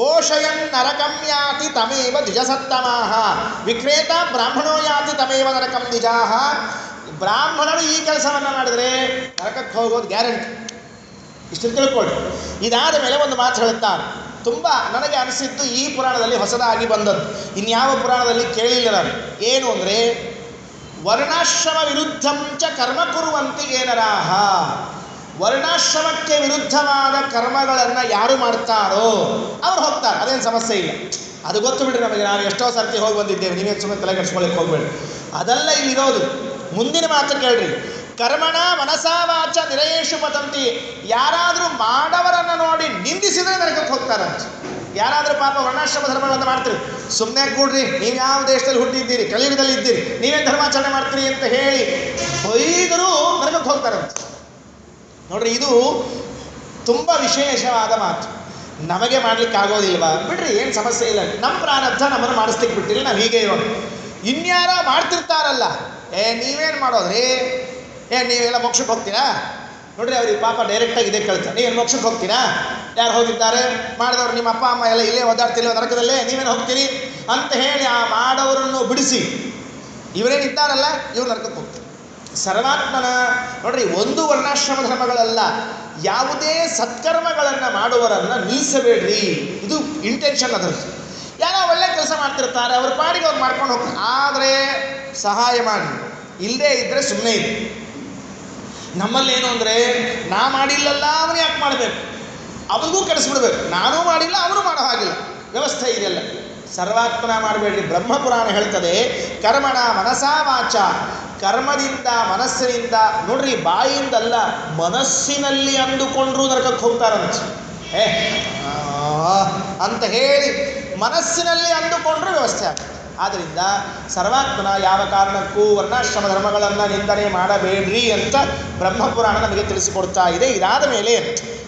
ಓಷಯನ್ ನರಕಂ ಯಾತಿ ತಮೇವ ದ್ವಿಜಸತ್ತಮಾಹ ವಿಕ್ರೇತ ಬ್ರಾಹ್ಮಣೋ ಯಾತಿ ತಮೇವ ನರಕಂ ದ್ವಿಜಾಹ. ಬ್ರಾಹ್ಮಣರು ಈ ಕೆಲಸವನ್ನು ಮಾಡಿದರೆ ನರಕಕ್ಕೆ ಹೋಗೋದು ಗ್ಯಾರಂಟಿ. ಇಷ್ಟು ತಿಳ್ಕೊಳ್ಳಿ. ಇದಾದ ಮೇಲೆ ಒಂದು ಮಾತು ಹೇಳುತ್ತಾನೆ, ತುಂಬ ನನಗೆ ಅನಿಸಿದ್ದು ಈ ಪುರಾಣದಲ್ಲಿ ಹೊಸದಾಗಿ ಬಂದದ್ದು, ಇನ್ಯಾವ ಪುರಾಣದಲ್ಲಿ ಕೇಳಿಲ್ಲ ನಾನು. ಏನು ಅಂದರೆ, ವರ್ಣಾಶ್ರಮ ವಿರುದ್ಧಂಚ ಕರ್ಮ ಕುರುವಂತೆ ಏನರಾಹ. ವರ್ಣಾಶ್ರಮಕ್ಕೆ ವಿರುದ್ಧವಾದ ಕರ್ಮಗಳನ್ನು ಯಾರು ಮಾಡ್ತಾರೋ ಅವ್ರು ಹೋಗ್ತಾರೆ, ಅದೇನು ಸಮಸ್ಯೆ ಇಲ್ಲ. ಅದು ಗೊತ್ತು ಬಿಡ್ರಿ ನಮಗೆ, ನಾವು ಎಷ್ಟೋ ಸರ್ತಿ ಹೋಗಿ ಬಂದಿದ್ದೇವೆ, ನೀವೇನು ಸುಮ್ಮನೆ ತಲೆ ಕೆಡಿಸ್ಕೊಳ್ಳಿಕ್ಕೆ ಹೋಗ್ಬೇಡಿ. ಅದೆಲ್ಲ ಇಲ್ಲಿರೋದು. ಮುಂದಿನ ಮಾತು ಕೇಳ್ರಿ. ಕರ್ಮಣ ಮನಸಾ ವಾಚ ನಿರಯೇಶು ಪತಂತಿ. ಯಾರಾದರೂ ಮಾಡವರನ್ನು ನೋಡಿ ನಿಂದಿಸಿದರೆ ನರಕಕ್ಕೆ ಹೋಗ್ತಾರಂತೆ. ಯಾರಾದರೂ ಪಾಪ ವರ್ಣಾಶ್ರಮ ಧರ್ಮಗಳನ್ನು ಮಾಡ್ತೀರಿ, ಸುಮ್ಮನೆ ಕೂಡ್ರಿ, ನೀವು ಯಾವ ದೇಶದಲ್ಲಿ ಹುಟ್ಟಿದ್ದೀರಿ, ಕಲಿಯುಗದಲ್ಲಿ ಇದ್ದೀರಿ, ನೀವೇನು ಧರ್ಮಾಚರಣೆ ಮಾಡ್ತೀರಿ ಅಂತ ಹೇಳಿ ಬೈದರೂ ನರಕಕ್ಕೆ ಹೋಗ್ತಾರಂತೆ. ನೋಡ್ರಿ, ಇದು ತುಂಬ ವಿಶೇಷವಾದ ಮಾತು. ನಮಗೆ ಮಾಡ್ಲಿಕ್ಕೆ ಆಗೋದಿಲ್ವಾ? ಬಿಡ್ರಿ, ಏನು ಸಮಸ್ಯೆ ಇಲ್ಲ. ನಮ್ಮ ಪ್ರಾರಬ್ಧ ನಮ್ಮನ್ನು ಮಾಡಿಸ್ಲಿಕ್ಕೆ ಬಿಟ್ಟಿಲ್ಲ, ನಾವು ಹೀಗೆ ಇರೋಣ. ಇನ್ಯಾರ ಮಾಡ್ತಿರ್ತಾರಲ್ಲ, ನೀವೇನು ಮಾಡೋದ್ರಿ, ನೀವೆಲ್ಲ ಮೋಕ್ಷಕ್ಕೆ ಹೋಗ್ತೀರಾ? ನೋಡ್ರಿ, ಅವ್ರಿಗೆ ಪಾಪ ಡೈರೆಕ್ಟಾಗಿ ಇದೇ ಕೇಳ್ತಾರೆ, ನೀವೇನು ಮೋಕ್ಷಕ್ಕೆ ಹೋಗ್ತೀರಾ? ಯಾರು ಹೋಗಿದ್ದಾರೆ? ಮಾಡಿದವ್ರು ನಿಮ್ಮ ಅಪ್ಪ ಅಮ್ಮ ಎಲ್ಲ ಇಲ್ಲೇ ಓದಾಡ್ತಿಲ್ವ ನರಕದಲ್ಲೇ, ನೀವೇನು ಹೋಗ್ತೀರಿ ಅಂತ ಹೇಳಿ ಆ ಮಾಡೋರನ್ನು ಬಿಡಿಸಿ ಇವರೇನಿದ್ದಾರಲ್ಲ ಇವ್ರು ನರಕಕ್ಕೆ ಹೋಗ್ತಾರೆ. ಸರ್ವಾತ್ಮನ ನೋಡ್ರಿ, ಒಂದು ವರ್ಣಾಶ್ರಮ ಧರ್ಮಗಳಲ್ಲ, ಯಾವುದೇ ಸತ್ಕರ್ಮಗಳನ್ನು ಮಾಡುವವರನ್ನು ನಿಲ್ಲಿಸಬೇಡ್ರಿ. ಇದು ಇಂಟೆನ್ಷನ್ ಅದರದ್ದು. ಯಾರೋ ಒಳ್ಳೆ ಕೆಲಸ ಮಾಡ್ತಿರ್ತಾರೆ, ಅವ್ರ ಪಾಡಿಗೆ ಅವ್ರು ಮಾಡ್ಕೊಂಡು ಹೋಗ್ತಾರೆ. ಆದರೆ ಸಹಾಯ ಮಾಡಿ, ಇಲ್ಲದೇ ಇದ್ದರೆ ಸುಮ್ಮನೆ ಇದೆ. ನಮ್ಮಲ್ಲೇನು ಅಂದರೆ ನಾ ಮಾಡಿಲ್ಲಲ್ಲ ಅವನು ಯಾಕೆ ಮಾಡಬೇಕು, ಅವನಿಗೂ ಕಳಿಸ್ಬಿಡ್ಬೇಕು, ನಾನೂ ಮಾಡಿಲ್ಲ ಅವನು ಮಾಡೋ ಹಾಗಿಲ್ಲ ವ್ಯವಸ್ಥೆ ಇದೆಲ್ಲ. ಸರ್ವಾತ್ಮನ ಮಾಡಬೇಡ್ರಿ. ಬ್ರಹ್ಮಪುರಾಣ ಹೇಳ್ತದೆ ಕರ್ಮಣ ಮನಸಾ ವಾಚ, ಕರ್ಮದಿಂದ ಮನಸ್ಸಿನಿಂದ, ನೋಡ್ರಿ ಬಾಯಿಯಿಂದಲ್ಲ ಮನಸ್ಸಿನಲ್ಲಿ ಅಂದುಕೊಂಡ್ರೂ ನರಕಕ್ಕೆ ಹೋಗ್ತಾರಂತೆ. ಅಂತ ಹೇಳಿ ಮನಸ್ಸಿನಲ್ಲಿ ಅಂದುಕೊಂಡ್ರೂ ವ್ಯವಸ್ಥೆ ಆಗ್ತದೆ. ಆದ್ದರಿಂದ ಸರ್ವಾತ್ಮನ ಯಾವ ಕಾರಣಕ್ಕೂ ವರ್ಣಾಶ್ರಮ ಧರ್ಮಗಳನ್ನು ನಿಂದನೆ ಮಾಡಬೇಡ್ರಿ ಅಂತ ಬ್ರಹ್ಮಪುರಾಣ ನಮಗೆ ತಿಳಿಸಿಕೊಡ್ತಾ ಇದೆ. ಇದಾದ ಮೇಲೆ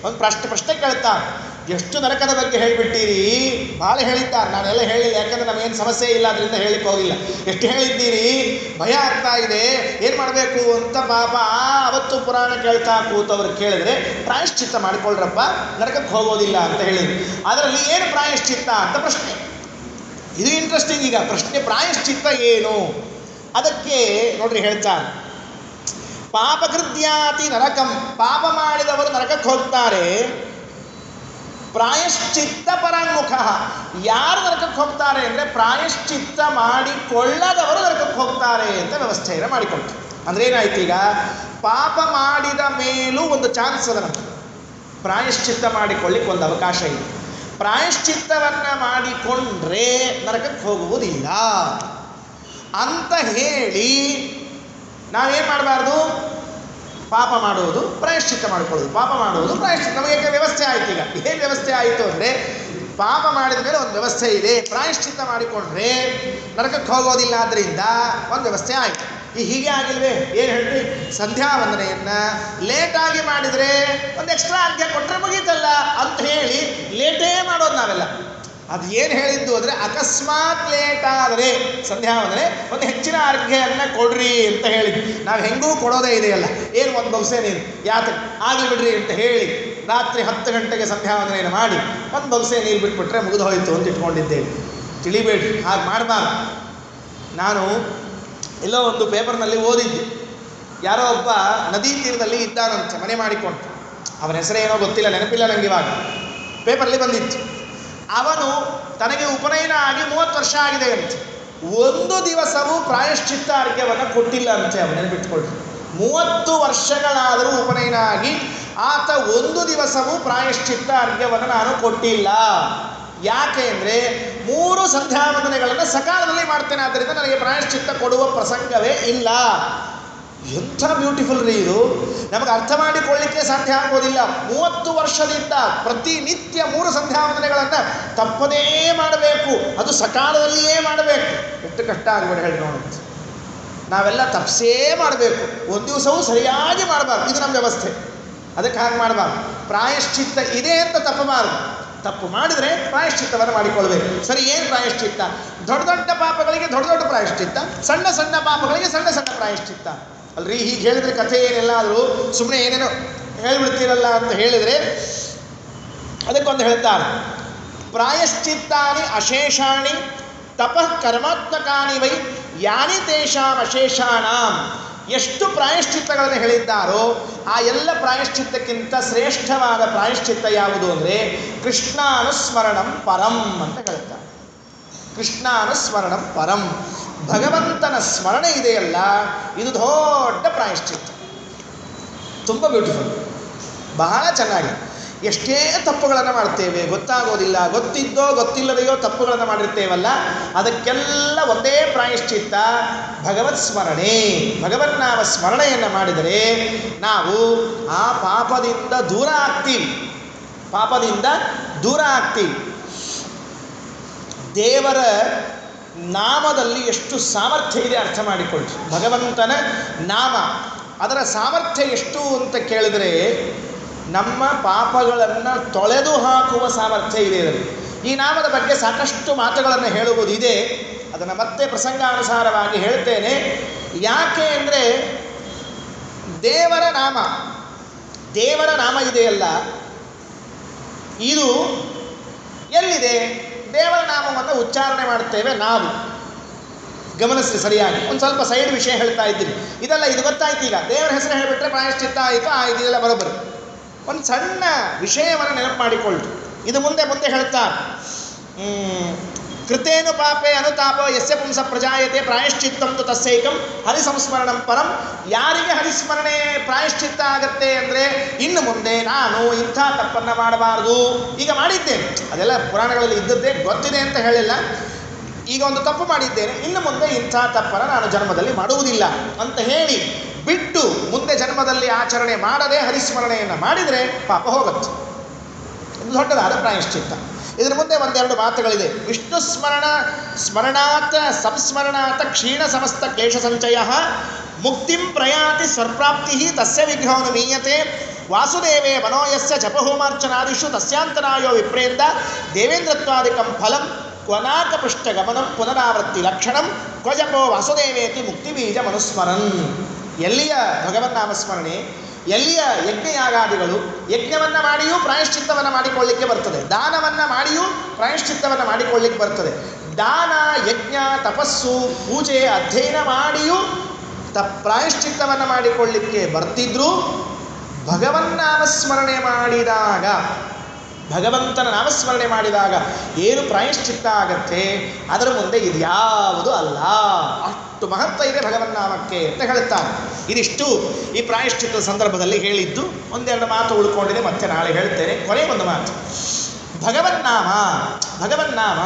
ಒಂದು ಪ್ರಶ್ನೆ ಕೇಳ್ತಾ, ಎಷ್ಟು ನರಕದ ಬಗ್ಗೆ ಹೇಳಿಬಿಟ್ಟಿರಿ, ಭಾಳ ಹೇಳಿದ್ದಾರೆ, ನಾನೆಲ್ಲ ಹೇಳಿಲ್ಲ, ಯಾಕಂದರೆ ನಮಗೇನು ಸಮಸ್ಯೆ ಇಲ್ಲ, ಅದರಿಂದ ಹೇಳಿಕ್ಕೆ ಹೋಗಿಲ್ಲ. ಎಷ್ಟು ಹೇಳಿದ್ದೀರಿ, ಭಯ ಆಗ್ತಾ ಇದೆ, ಏನು ಮಾಡಬೇಕು ಅಂತ ಪಾಪ ಅವತ್ತು ಪುರಾಣ ಕೇಳ್ತಾ ಕೂತವ್ರು ಕೇಳಿದ್ರೆ ಪ್ರಾಯಶ್ಚಿತ್ತ ಮಾಡಿಕೊಳ್ಳ್ರಪ್ಪ, ನರಕಕ್ಕೆ ಹೋಗೋದಿಲ್ಲ ಅಂತ ಹೇಳಿದ್ರು. ಅದರಲ್ಲಿ ಏನು ಪ್ರಾಯಶ್ಚಿತ್ತ ಅಂತ ಪ್ರಶ್ನೆ. ಇದು ಇಂಟ್ರೆಸ್ಟಿಂಗ್. ಈಗ ಪ್ರಶ್ನೆ ಪ್ರಾಯಶ್ಚಿತ್ತ ಏನು, ಅದಕ್ಕೆ ನೋಡ್ರಿ ಹೇಳ್ತಾರೆ, ಪಾಪಕೃತ್ಯಾತಿ ನರಕಂ, ಪಾಪ ಮಾಡಿದವರು ನರಕಕ್ಕೆ ಹೋಗ್ತಾರೆ. ಪ್ರಾಯಶ್ಚಿತ್ತ ಪರಾಂಗುಖ, ಯಾರು ನರಕಕ್ಕೆ ಹೋಗ್ತಾರೆ ಅಂದರೆ ಪ್ರಾಯಶ್ಚಿತ್ತ ಮಾಡಿಕೊಳ್ಳದವರು ನರಕಕ್ಕೆ ಹೋಗ್ತಾರೆ ಅಂತ ವ್ಯವಸ್ಥೆಯನ್ನು ಮಾಡಿಕೊಳ್ತಾರೆ. ಅಂದರೆ ಏನಾಯ್ತು, ಈಗ ಪಾಪ ಮಾಡಿದ ಮೇಲೂ ಒಂದು ಚಾನ್ಸ್ ಅದ ನಮಗೆ, ಪ್ರಾಯಶ್ಚಿತ್ತ ಮಾಡಿಕೊಳ್ಳಿಕ್ಕೆ ಒಂದು ಅವಕಾಶ ಇದೆ. ಪ್ರಾಯಶ್ಚಿತ್ತವನ್ನು ಮಾಡಿಕೊಂಡ್ರೆ ನರಕಕ್ಕೆ ಹೋಗುವುದಿಲ್ಲ ಅಂತ ಹೇಳಿ ನಾವೇನು ಮಾಡಬಾರ್ದು, ಪಾಪ ಮಾಡುವುದು ಪ್ರಾಯಶ್ಚಿತ್ತ ಮಾಡಿಕೊಳ್ಳೋದು, ಪಾಪ ಮಾಡುವುದು ಪ್ರಾಯಶ್ಚಿತ್ತ. ನಮಗೆ ವ್ಯವಸ್ಥೆ ಆಯಿತು. ಈಗ ಏನು ವ್ಯವಸ್ಥೆ ಆಯಿತು ಅಂದರೆ, ಪಾಪ ಮಾಡಿದ ಮೇಲೆ ಒಂದು ವ್ಯವಸ್ಥೆ ಇದೆ, ಪ್ರಾಯಶ್ಚಿತ್ತ ಮಾಡಿಕೊಂಡ್ರೆ ನರಕಕ್ಕೆ ಹೋಗೋದಿಲ್ಲ, ಆದ್ದರಿಂದ ಒಂದು ವ್ಯವಸ್ಥೆ ಆಯಿತು. ಹೀಗೆ ಆಗಿಲ್ವೇ, ಏನು ಹೇಳ್ರಿ, ಸಂಧ್ಯಾ ವಂದನೆಯನ್ನು ಲೇಟಾಗಿ ಮಾಡಿದರೆ ಒಂದು ಎಕ್ಸ್ಟ್ರಾ ಅರ್ಘ್ಯ ಕೊಟ್ಟರೆ ಮುಗೀತಲ್ಲ ಅಂತ ಹೇಳಿ ಲೇಟೇ ಮಾಡೋದು ನಾವೆಲ್ಲ. ಅದು ಏನು ಹೇಳಿದ್ದು ಅಂದರೆ, ಅಕಸ್ಮಾತ್ ಲೇಟ್ ಆದರೆ ಸಂಧ್ಯಾ ವಂದನೆ ಒಂದು ಹೆಚ್ಚಿನ ಅರ್ಘ್ಯವನ್ನು ಕೊಡ್ರಿ ಅಂತ ಹೇಳಿದ್ವಿ. ನಾವು ಹೆಂಗೂ ಕೊಡೋದೇ ಇದೆಯಲ್ಲ, ಏನು ಒಂದು ಬೊಗಸೆ ನೀರು ಯಾತಕ್ಕೆ ಆಗಲಿ ಬಿಡ್ರಿ ಅಂತ ಹೇಳಿ ರಾತ್ರಿ 10 ಗಂಟೆಗೆ ಸಂಧ್ಯಾ ವಂದನೆಯನ್ನು ಮಾಡಿ ಒಂದು ಬೊಗಸೆ ನೀರು ಬಿಟ್ಬಿಟ್ರೆ ಮುಗಿದು ಹೋಯಿತು ಅಂತ ಇಟ್ಕೊಂಡಿದ್ದೇವೆ. ತಿಳಿಬೇಡ್ರಿ, ಹಾಗೆ ಮಾಡಬಾರ್ದು. ನಾನು ಎಲ್ಲೋ ಒಂದು ಪೇಪರ್ನಲ್ಲಿ ಓದಿದ್ದೆ, ಯಾರೋ ಒಬ್ಬ ನದಿ ತೀರದಲ್ಲಿ ಇದ್ದಾನಂತೆ ಮನೆ ಮಾಡಿಕೊಂಡು, ಅವನ ಹೆಸರೇನೋ ಗೊತ್ತಿಲ್ಲ, ನೆನಪಿಲ್ಲ ನನಗೆ, ಇವಾಗ ಪೇಪರಲ್ಲಿ ಬಂದಿತ್ತು. ಅವನು ತನಗೆ ಉಪನಯನ ಆಗಿ 30 ವರ್ಷ ಆಗಿದೆ ಅಂತೆ, ಒಂದು ದಿವಸವೂ ಪ್ರಾಯಶ್ಚಿತ್ತ ಅರ್ಘ್ಯವನ್ನು ಕೊಟ್ಟಿಲ್ಲ ಅಂತೆ. ಅವನು ನೆನಪಿಟ್ಕೊಳ್ರಿ, 30 ವರ್ಷಗಳಾದರೂ ಉಪನಯನ ಆಗಿ ಆತ ಒಂದು ದಿವಸವೂ ಪ್ರಾಯಶ್ಚಿತ್ತ ಅರ್ಘ್ಯವನ್ನು ನಾನು ಕೊಟ್ಟಿಲ್ಲ. ಯಾಕೆ ಅಂದರೆ 3 ಸಂಧ್ಯಾ ವಂದನೆಗಳನ್ನು ಸಕಾಲದಲ್ಲಿ ಮಾಡ್ತೇನೆ, ಆದ್ದರಿಂದ ನನಗೆ ಪ್ರಾಯಶ್ಚಿತ್ತ ಕೊಡುವ ಪ್ರಸಂಗವೇ ಇಲ್ಲ. ಎಂಥ ಬ್ಯೂಟಿಫುಲ್ ರೀ ಇದು, ನಮಗೆ ಅರ್ಥ ಮಾಡಿಕೊಳ್ಳಿಕ್ಕೆ ಸಾಧ್ಯ ಆಗೋದಿಲ್ಲ. 30 ವರ್ಷದಿಂದ ಪ್ರತಿನಿತ್ಯ 3 ಸಂಧ್ಯಾ ವಂದನೆಗಳನ್ನು ತಪ್ಪದೇ ಮಾಡಬೇಕು, ಅದು ಸಕಾಲದಲ್ಲಿಯೇ ಮಾಡಬೇಕು. ಎಷ್ಟು ಕಷ್ಟ ಆಗ್ಬೇಡಿ ಹೇಳಿ ನೋಡೋದು. ನಾವೆಲ್ಲ ತಪ್ಸೇ ಮಾಡಬೇಕು, ಒಂದು ದಿವಸವೂ ಸರಿಯಾಗಿ ಮಾಡಬಾರ್ದು, ಇದು ನಮ್ಮ ವ್ಯವಸ್ಥೆ. ಅದಕ್ಕೆ ಹಾಗೆ ಮಾಡಬಾರ್ದು. ಪ್ರಾಯಶ್ಚಿತ್ತ ಇದೆ ಅಂತ ತಪ್ಪಬಾರ್ದು, ತಪ್ಪು ಮಾಡಿದರೆ ಪ್ರಾಯಶ್ಚಿತ್ತವನ್ನು ಮಾಡಿಕೊಳ್ಬೇಕು. ಸರಿ, ಏನು ಪ್ರಾಯಶ್ಚಿತ್ತ? ದೊಡ್ಡ ದೊಡ್ಡ ಪಾಪಗಳಿಗೆ ದೊಡ್ಡ ದೊಡ್ಡ ಪ್ರಾಯಶ್ಚಿತ್ತ, ಸಣ್ಣ ಸಣ್ಣ ಪಾಪಗಳಿಗೆ ಸಣ್ಣ ಸಣ್ಣ ಪ್ರಾಯಶ್ಚಿತ್ತ ಅಲ್ರಿ. ಹೀಗೆ ಹೇಳಿದರೆ ಕಥೆ ಏನೆಲ್ಲಾದರೂ ಸುಮ್ಮನೆ ಏನೇನೋ ಹೇಳಿಬಿಡ್ತೀರಲ್ಲ ಅಂತ ಹೇಳಿದರೆ ಅದಕ್ಕೊಂದು ಹೇಳ್ತಾರೆ, ಪ್ರಾಯಶ್ಚಿತ್ತಾನಿ ಅಶೇಷಾಣಿ ತಪಃ ಕರ್ಮಾತ್ಮಕಾನಿ ವೈ ಯಾನಿ ತೇಷಾಂ ಅಶೇಷಾಣಾಂ. ಎಷ್ಟು ಪ್ರಾಯಶ್ಚಿತ್ತಗಳನ್ನು ಹೇಳಿದ್ದಾರೋ ಆ ಎಲ್ಲ ಪ್ರಾಯಶ್ಚಿತ್ತಕ್ಕಿಂತ ಶ್ರೇಷ್ಠವಾದ ಪ್ರಾಯಶ್ಚಿತ್ತ ಯಾವುದು ಅಂದರೆ ಕೃಷ್ಣಾನುಸ್ಮರಣಂ ಪರಂ ಅಂತ ಹೇಳ್ತಾರೆ. ಕೃಷ್ಣಾನುಸ್ಮರಣಂ ಪರಂ, ಭಗವಂತನ ಸ್ಮರಣೆ ಇದೆಯಲ್ಲ, ಇದು ದೊಡ್ಡ ಪ್ರಾಯಶ್ಚಿತ್ತ. ತುಂಬ ಬ್ಯೂಟಿಫುಲ್, ಬಹಳ ಚೆನ್ನಾಗಿ. ಎಷ್ಟೇ ತಪ್ಪುಗಳನ್ನು ಮಾಡ್ತೇವೆ, ಗೊತ್ತಾಗೋದಿಲ್ಲ, ಗೊತ್ತಿದ್ದೋ ಗೊತ್ತಿಲ್ಲದೆಯೋ ತಪ್ಪುಗಳನ್ನು ಮಾಡಿರ್ತೇವಲ್ಲ, ಅದಕ್ಕೆಲ್ಲ ಒಂದೇ ಪ್ರಾಯಶ್ಚಿತ್ತ, ಭಗವತ್ ಸ್ಮರಣೆ. ಭಗವನ್ನಾಮ ಸ್ಮರಣೆಯನ್ನು ಮಾಡಿದರೆ ನಾವು ಆ ಪಾಪದಿಂದ ದೂರ ಆಗ್ತೀವಿ, ಪಾಪದಿಂದ ದೂರ ಆಗ್ತೀವಿ. ದೇವರ ನಾಮದಲ್ಲಿ ಎಷ್ಟು ಸಾಮರ್ಥ್ಯ ಇದೆ ಅರ್ಥ ಮಾಡಿಕೊಳ್ಳಿ. ಭಗವಂತನ ನಾಮ, ಅದರ ಸಾಮರ್ಥ್ಯ ಎಷ್ಟು ಅಂತ ಕೇಳಿದರೆ ನಮ್ಮ ಪಾಪಗಳನ್ನು ತೊಳೆದು ಹಾಕುವ ಸಾಮರ್ಥ್ಯ ಇದೆ ಇದರಲ್ಲಿ. ಈ ನಾಮದ ಬಗ್ಗೆ ಸಾಕಷ್ಟು ಮಾತುಗಳನ್ನು ಹೇಳುವುದಿದೆ, ಅದನ್ನು ಮತ್ತೆ ಪ್ರಸಂಗಾನುಸಾರವಾಗಿ ಹೇಳ್ತೇನೆ. ಯಾಕೆ ಅಂದರೆ ದೇವರ ನಾಮ ಇದೆಯಲ್ಲ, ಇದು ಎಲ್ಲಿದೆ? ದೇವರ ನಾಮವನ್ನು ಉಚ್ಚಾರಣೆ ಮಾಡ್ತೇವೆ ನಾವು, ಗಮನಿಸಿ ಸರಿಯಾಗಿ. ಒಂದು ಸ್ವಲ್ಪ ಸೈಡ್ ವಿಷಯ ಹೇಳ್ತಾ ಇದ್ದೀನಿ, ಇದೆಲ್ಲ ಇದು ಗೊತ್ತಾಯ್ತು. ಈಗ ದೇವರ ಹೆಸರು ಹೇಳಿಬಿಟ್ರೆ ಪ್ರಾಯಶ್ಚಿತ್ತ ಆಯಿತು, ಇದೆಲ್ಲ ಬರೋಬ್ಬರಿ. ಒಂದು ಸಣ್ಣ ವಿಷಯವನ್ನು ನೆನಪು ಮಾಡಿಕೊಳ್ಳಿ, ಇದು ಮುಂದೆ ಹೇಳ್ತಾ ಕೃತೇನು ಪಾಪೇ ಅನುತಾಪೋ ಯಸ್ಯ ಪುಂಸ ಪ್ರಜಾಯತೆ ಪ್ರಾಯಶ್ಚಿತ್ತಂ ತು ತಸ್ಯೈಕಂ ಹರಿಸಂಸ್ಮರಣಂ ಪರಂ. ಯಾರಿಗೆ ಹರಿಸ್ಮರಣೆ ಪ್ರಾಯಶ್ಚಿತ್ತ ಆಗತ್ತೆ ಅಂದರೆ, ಇನ್ನು ಮುಂದೆ ನಾನು ಇಂಥ ತಪ್ಪನ್ನು ಮಾಡಬಾರ್ದು. ಈಗ ಮಾಡಿದ್ದೇನೆ, ಅದೆಲ್ಲ ಪುರಾಣಗಳಲ್ಲಿ ಇದ್ದದ್ದೇ, ಗೊತ್ತಿದೆ ಅಂತ ಹೇಳಿಲ್ಲ. ಈಗ ಒಂದು ತಪ್ಪು ಮಾಡಿದ್ದೇನೆ, ಇನ್ನು ಮುಂದೆ ಇಂಥ ತಪ್ಪನ್ನು ನಾನು ಜನ್ಮದಲ್ಲಿ ಮಾಡುವುದಿಲ್ಲ ಅಂತ ಹೇಳಿ ಬಿಟ್ಟು ಮುಂದೆ ಜನ್ಮದಲ್ಲಿ ಆಚರಣೆ ಮಾಡದೆ ಹರಿಸ್ಮರಣೆಯನ್ನು ಮಾಡಿದರೆ ಪಾಪ ಹೋಗುತ್ತೆ. ಇದು ದೊಡ್ಡದಾದ ಪ್ರಾಯಶ್ಚಿತ್ತ. ಇದರ ಮುಂದೆ ಒಂದೆರಡು ಮಾತುಗಳಿದೆ. ವಿಷ್ಣು ಸ್ಮರಣಾತ್ ಸಂಸ್ಮರಣಾತ್ ಕ್ಷೀಣ ಸಮಸ್ತ ಕ್ಲೇಶ ಸಂಚಯ ಮುಕ್ತಿಂ ಪ್ರಯಾತಿ ಸ್ವರ್ಪ್ರಾಪ್ತಿ ತಸ್ಯ ವಿಘ್ನೋನು ಮೀಯತೆ ವಾಸುದೇವೇ ಮನೋಯಸ್ಯ ಜಪಹೋಮಾರ್ಚನಾದಿಷು ತಸ್ಯಾಂತರಾಯೋ ವಿಪ್ರೇಂದ ದೇವೇಂದ್ರತ್ವಾದಿಕಂ ಫಲಂ ಕ್ವನಾಕ ಪೃಷ್ಠ ಗಮನಂ ಪುನರಾವೃತ್ತಿ ಲಕ್ಷಣಂ ಕ್ವಜಪೋ ವಾಸುದೇವೇತಿ ಮುಕ್ತಿ ಬೀಜ ಮನುಸ್ಮರನ್. ಎಲ್ಲಿಯ ಭಗವನ್ನಾಮಸ್ಮರಣೆ, ಎಲ್ಲಿಯ ಯಜ್ಞಯಾಗಾದಿಗಳು, ಯಜ್ಞವನ್ನು ಮಾಡಿಯೂ ಪ್ರಾಯಶ್ಚಿತ್ತವನ್ನು ಮಾಡಿಕೊಳ್ಳಿಕ್ಕೆ ಬರ್ತದೆ, ದಾನವನ್ನು ಮಾಡಿಯೂ ಪ್ರಾಯಶ್ಚಿತ್ತವನ್ನು ಮಾಡಿಕೊಳ್ಳಿಕ್ಕೆ ಬರ್ತದೆ. ದಾನ, ಯಜ್ಞ, ತಪಸ್ಸು, ಪೂಜೆ, ಅಧ್ಯಯನ ಮಾಡಿಯೂ ಪ್ರಾಯಶ್ಚಿತ್ತವನ್ನು ಮಾಡಿಕೊಳ್ಳಿಕ್ಕೆ ಬರ್ತಿದ್ರೂ ಭಗವನ್ನಾಮಸ್ಮರಣೆ ಮಾಡಿದಾಗ, ಭಗವಂತನ ನಾಮಸ್ಮರಣೆ ಮಾಡಿದಾಗ ಏನು ಪ್ರಾಯಶ್ಚಿತ್ತ ಆಗತ್ತೆ, ಅದರ ಮುಂದೆ ಇದ್ಯಾವುದು ಅಲ್ಲ. ಅಷ್ಟು ಮಹತ್ವ ಇದೆ ಭಗವನ್ನಾಮಕ್ಕೆ ಅಂತ ಹೇಳುತ್ತಾನೆ. ಇದಿಷ್ಟು ಈ ಪ್ರಾಯಶ್ಚಿತ್ತದ ಸಂದರ್ಭದಲ್ಲಿ ಹೇಳಿದ್ದು. ಒಂದೆರಡು ಮಾತು ಉಳ್ಕೊಂಡಿದೆ, ಮತ್ತೆ ನಾಳೆ ಹೇಳ್ತೇನೆ. ಕೊನೆ ಒಂದು ಮಾತು, ಭಗವನ್ನಾಮ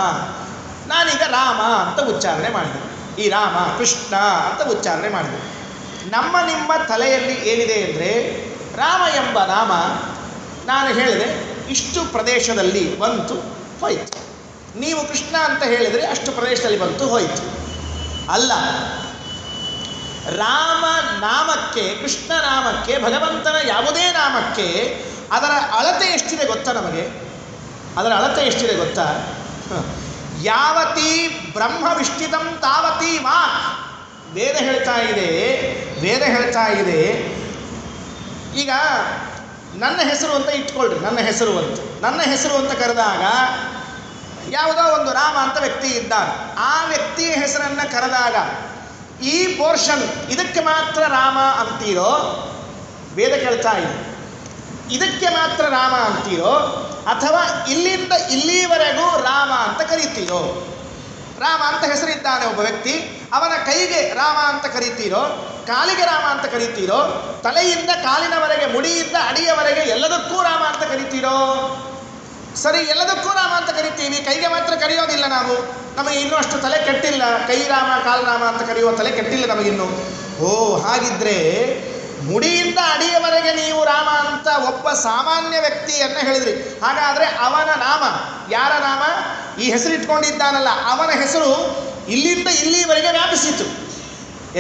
ನಾನೀಗ ರಾಮ ಅಂತ ಉಚ್ಚಾರಣೆ ಮಾಡಿದೆ, ಈ ರಾಮ ಕೃಷ್ಣ ಅಂತ ಉಚ್ಚಾರಣೆ ಮಾಡಿದೆ. ನಮ್ಮ ನಿಮ್ಮ ತಲೆಯಲ್ಲಿ ಏನಿದೆ ಅಂದರೆ, ರಾಮ ಎಂಬ ನಾಮ ನಾನು ಹೇಳಿದೆ ಇಷ್ಟು ಪ್ರದೇಶದಲ್ಲಿ ಬಂತು ಹೋಯಿತು, ನೀವು ಕೃಷ್ಣ ಅಂತ ಹೇಳಿದರೆ ಅಷ್ಟು ಪ್ರದೇಶದಲ್ಲಿ ಬಂತು ಹೋಯಿತು. ಅಲ್ಲ, ರಾಮ ನಾಮಕ್ಕೆ, ಕೃಷ್ಣ ನಾಮಕ್ಕೆ, ಭಗವಂತನ ಯಾವುದೇ ನಾಮಕ್ಕೆ ಅದರ ಅಳತೆ ಎಷ್ಟಿದೆ ಗೊತ್ತಾ? ನಮಗೆ ಅದರ ಅಳತೆ ಎಷ್ಟಿದೆ ಗೊತ್ತಾ? ಯಾವತಿ ಬ್ರಹ್ಮ ವಿಷ್ಟಿತಂ ತಾವತಿ ವಾಕ್. ವೇದ ಹೇಳ್ತಾ ಇದೆ. ಈಗ ನನ್ನ ಹೆಸರು ಅಂತ ಇಟ್ಕೊಳ್ರಿ, ನನ್ನ ಹೆಸರು ಅಂತ ಕರೆದಾಗ ಯಾವುದೋ ಒಂದು ರಾಮ ಅಂತ ವ್ಯಕ್ತಿ ಇದ್ದಾನೆ. ಆ ವ್ಯಕ್ತಿಯ ಹೆಸರನ್ನು ಕರೆದಾಗ ಈ ಪೋರ್ಷನ್ ಇದಕ್ಕೆ ಮಾತ್ರ ರಾಮ ಅಂತೀರೋ, ವೇದ ಕೇಳ್ತಾ ಇದೆ, ಇದಕ್ಕೆ ಮಾತ್ರ ರಾಮ ಅಂತೀರೋ, ಅಥವಾ ಇಲ್ಲಿಂದ ಇಲ್ಲಿವರೆಗೂ ರಾಮ ಅಂತ ಕರಿತೀರೋ? ರಾಮ ಅಂತ ಹೆಸರಿದ್ದಾನೆ ಒಬ್ಬ ವ್ಯಕ್ತಿ, ಅವನ ಕೈಗೆ ರಾಮ ಅಂತ ಕರಿತೀರೋ, ಕಾಲಿಗೆ ರಾಮ ಅಂತ ಕರಿತೀರೋ, ತಲೆಯಿಂದ ಕಾಲಿನವರೆಗೆ, ಮುಡಿಯಿಂದ ಅಡಿಯವರೆಗೆ ಎಲ್ಲದಕ್ಕೂ ರಾಮ ಅಂತ ಕರಿತೀರೋ? ಸರಿ, ಎಲ್ಲದಕ್ಕೂ ರಾಮ ಅಂತ ಕರಿತೀವಿ, ಕೈಗೆ ಮಾತ್ರ ಕರೆಯೋದಿಲ್ಲ ನಾವು. ನಮಗೆ ಇನ್ನೂ ಅಷ್ಟು ತಲೆ ಕೆಟ್ಟಿಲ್ಲ, ಕೈ ರಾಮ ಕಾಲು ರಾಮ ಅಂತ ಕರೆಯುವ ತಲೆ ಕೆಟ್ಟಿಲ್ಲ ನಮಗಿನ್ನು. ಓ, ಹಾಗಿದ್ರೆ ಮುಡಿಯಿಂದ ಅಡಿಯವರೆಗೆ ನೀವು ರಾಮ ಅಂತ ಒಬ್ಬ ಸಾಮಾನ್ಯ ವ್ಯಕ್ತಿಯನ್ನು ಹೇಳಿದ್ರಿ. ಹಾಗಾದರೆ ಅವನ ನಾಮ, ಯಾರ ನಾಮ? ಈ ಹೆಸರಿಟ್ಕೊಂಡಿದ್ದಾನಲ್ಲ, ಅವನ ಹೆಸರು ಇಲ್ಲಿಂದ ಇಲ್ಲಿವರೆಗೆ ವ್ಯಾಪಿಸಿತು.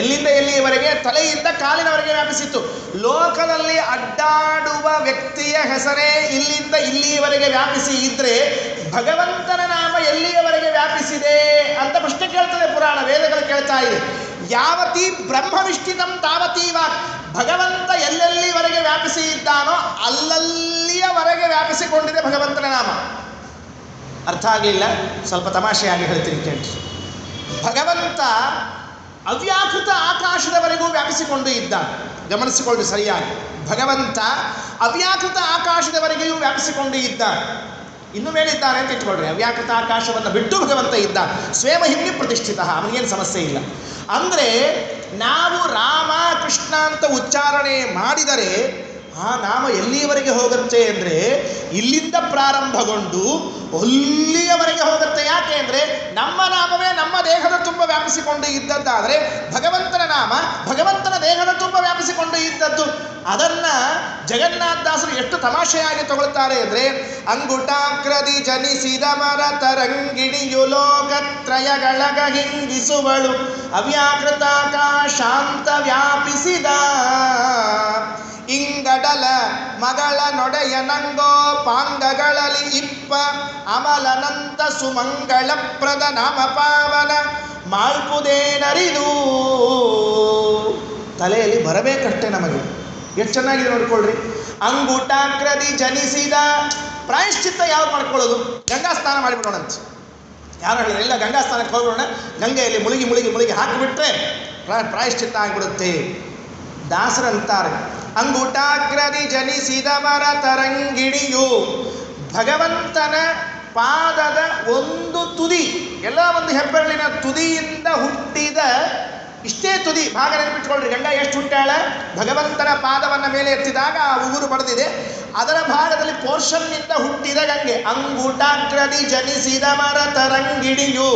ಎಲ್ಲಿಂದ ಎಲ್ಲಿಯವರೆಗೆ? ತಲೆಯಿಂದ ಕಾಲಿನವರೆಗೆ ವ್ಯಾಪಿಸಿತು. ಲೋಕದಲ್ಲಿ ಅಡ್ಡಾಡುವ ವ್ಯಕ್ತಿಯ ಹೆಸರೇ ಇಲ್ಲಿಂದ ಇಲ್ಲಿಯವರೆಗೆ ವ್ಯಾಪಿಸಿ ಇದ್ರೆ ಭಗವಂತನ ನಾಮ ಎಲ್ಲಿಯವರೆಗೆ ವ್ಯಾಪಿಸಿದೆ ಅಂತ ಪ್ರಶ್ನೆ ಕೇಳ್ತದೆ ಪುರಾಣ, ವೇದಗಳು ಕೇಳ್ತಾ ಇದೆ. ಯಾವತಿ ಬ್ರಹ್ಮವಿಷ್ಟಿತಂ ತಾವತಿ ವಾಕ್. ಭಗವಂತ ಎಲ್ಲೆಲ್ಲಿವರೆಗೆ ವ್ಯಾಪಿಸಿ ಇದ್ದಾನೋ ಅಲ್ಲಲ್ಲಿಯವರೆಗೆ ವ್ಯಾಪಿಸಿಕೊಂಡಿದೆ ಭಗವಂತನ ನಾಮ. ಅರ್ಥ ಆಗಲಿಲ್ಲ? ಸ್ವಲ್ಪ ತಮಾಷೆಯಾಗಿ ಹೇಳ್ತೀನಿ ಕೇಳಿ. ಭಗವಂತ ಅವ್ಯಾಕೃತ ಆಕಾಶದವರೆಗೂ ವ್ಯಾಪಿಸಿಕೊಂಡು ಇದ್ದಾನೆ. ಗಮನಿಸಿಕೊಳ್ಳಿ ಸರಿಯಾಗಿ. ಭಗವಂತ ಅವ್ಯಾಕೃತ ಆಕಾಶದವರೆಗೆಯೂ ವ್ಯಾಪಿಸಿಕೊಂಡು ಇದ್ದಾನೆ. ಇನ್ನು ಮೇಲಿದ್ದಾನೆ ಅಂತ ಇಟ್ಕೊಳ್ರಿ. ಅವ್ಯಾಕೃತ ಆಕಾಶವನ್ನು ಬಿಟ್ಟು ಭಗವಂತ ಇದ್ದಾನೆ. ಸ್ವಯಂಹಿಮ್ನಿ ಪ್ರತಿಷ್ಠಿತ, ಅವನಿಗೇನು ಸಮಸ್ಯೆ ಇಲ್ಲ. ಅಂದರೆ ನಾವು ರಾಮ ಕೃಷ್ಣ ಅಂತ ಉಚ್ಚಾರಣೆ ಮಾಡಿದರೆ ಆ ನಾಮ ಎಲ್ಲಿಯವರೆಗೆ ಹೋಗುತ್ತೆ ಅಂದರೆ ಇಲ್ಲಿಂದ ಪ್ರಾರಂಭಗೊಂಡು ಅಲ್ಲಿಯವರೆಗೆ ಹೋಗುತ್ತೆ. ಯಾಕೆ ಅಂದರೆ ನಮ್ಮ ನಾಮವೇ ನಮ್ಮ ದೇಹದ ತುಂಬ ವ್ಯಾಪಿಸಿಕೊಂಡು ಇದ್ದದ್ದಾದರೆ ಭಗವಂತನ ನಾಮ ಭಗವಂತನ ದೇಹದ ತುಂಬ ವ್ಯಾಪಿಸಿಕೊಂಡು ಇದ್ದದ್ದು. ಅದನ್ನು ಜಗನ್ನಾಥದಾಸರು ಎಷ್ಟು ತಮಾಷೆಯಾಗಿ ತಗೊಳ್ತಾರೆ ಅಂದರೆ, ಅಂಗುಟಾಕ್ರದಿ ಜನಿಸಿದ ಮರ ತರಂಗಿಣಿಯು ಲೋಕತ್ರಯಗಳಗ ಹಿಂಗಿಸುವಳು ಅವ್ಯಾಕೃತಾಕಾಶಾಂತ ವ್ಯಾಪಿಸಿದ ಇಂಗಡಲ ಮಗಳ ನೊಡೆಯ ನಂಗೋ ಪಾಂಗಗಳಲ್ಲಿ ಇಪ್ಪ ಅಮಲನಂತ ಸುಮಂಗಳಪ್ರದ ನಾಮ ಪಾವನ ಮಾಳ್ಪುದೇನರಿದು. ತಲೆಯಲ್ಲಿ ಬರಬೇಕಷ್ಟೇ ನಮಗೆ. ಎಷ್ಟು ಚೆನ್ನಾಗಿದೆ ನೋಡ್ಕೊಳ್ರಿ. ಅಂಗುಟಾಕ್ರದಿ ಜನಿಸಿದ. ಪ್ರಾಯಶ್ಚಿತ್ತ ಯಾವ್ದು ಮಾಡ್ಕೊಳ್ಳೋದು? ಗಂಗಾ ಸ್ನಾನ ಮಾಡಿಬಿಡೋಣಂತ. ಯಾರು ಹೇಳಿದ್ರೆ ಎಲ್ಲ ಗಂಗಾ ಸ್ನಾನಕ್ಕೆ ಹೋಗೋಣ, ಗಂಗೆಯಲ್ಲಿ ಮುಳುಗಿ ಮುಳುಗಿ ಮುಳುಗಿ ಹಾಕಿಬಿಟ್ರೆ ಪ್ರಾಯಶ್ಚಿತ್ತ ಆಗಿಬಿಡುತ್ತೆ. ದಾಸರಂತಾರೆ, ಅಂಗುಟಾಗ್ರದಿ ಜನಿಸಿದ ಮರ ತರಂಗಿಣಿಯು. ಭಗವಂತನ ಪಾದದ ಒಂದು ತುದಿ, ಎಲ್ಲ ಒಂದು ಹೆಬ್ಬೆರಳಿನ ತುದಿಯಿಂದ ಹುಟ್ಟಿದ ಇಷ್ಟೇ ತುದಿ ಭಾಗ ನೆನಪಿಟ್ಕೊಳ್ರಿ. ಗಂಗಾ ಎಷ್ಟು ಹುಟ್ಟಾಳ? ಭಗವಂತನ ಪಾದವನ್ನ ಮೇಲೆ ಎತ್ತಿದಾಗ ಆ ಉಗುರು ಬರೆದಿದೆ, ಅದರ ಭಾಗದಲ್ಲಿ ಪೋರ್ಷನ್ನಿಂದ ಹುಟ್ಟಿದ ಗಂಗೆ. ಅಂಗುಟಾಗ್ರದಿ ಜನಿಸಿದ ಮರ ತರಂಗಿಡಿಯು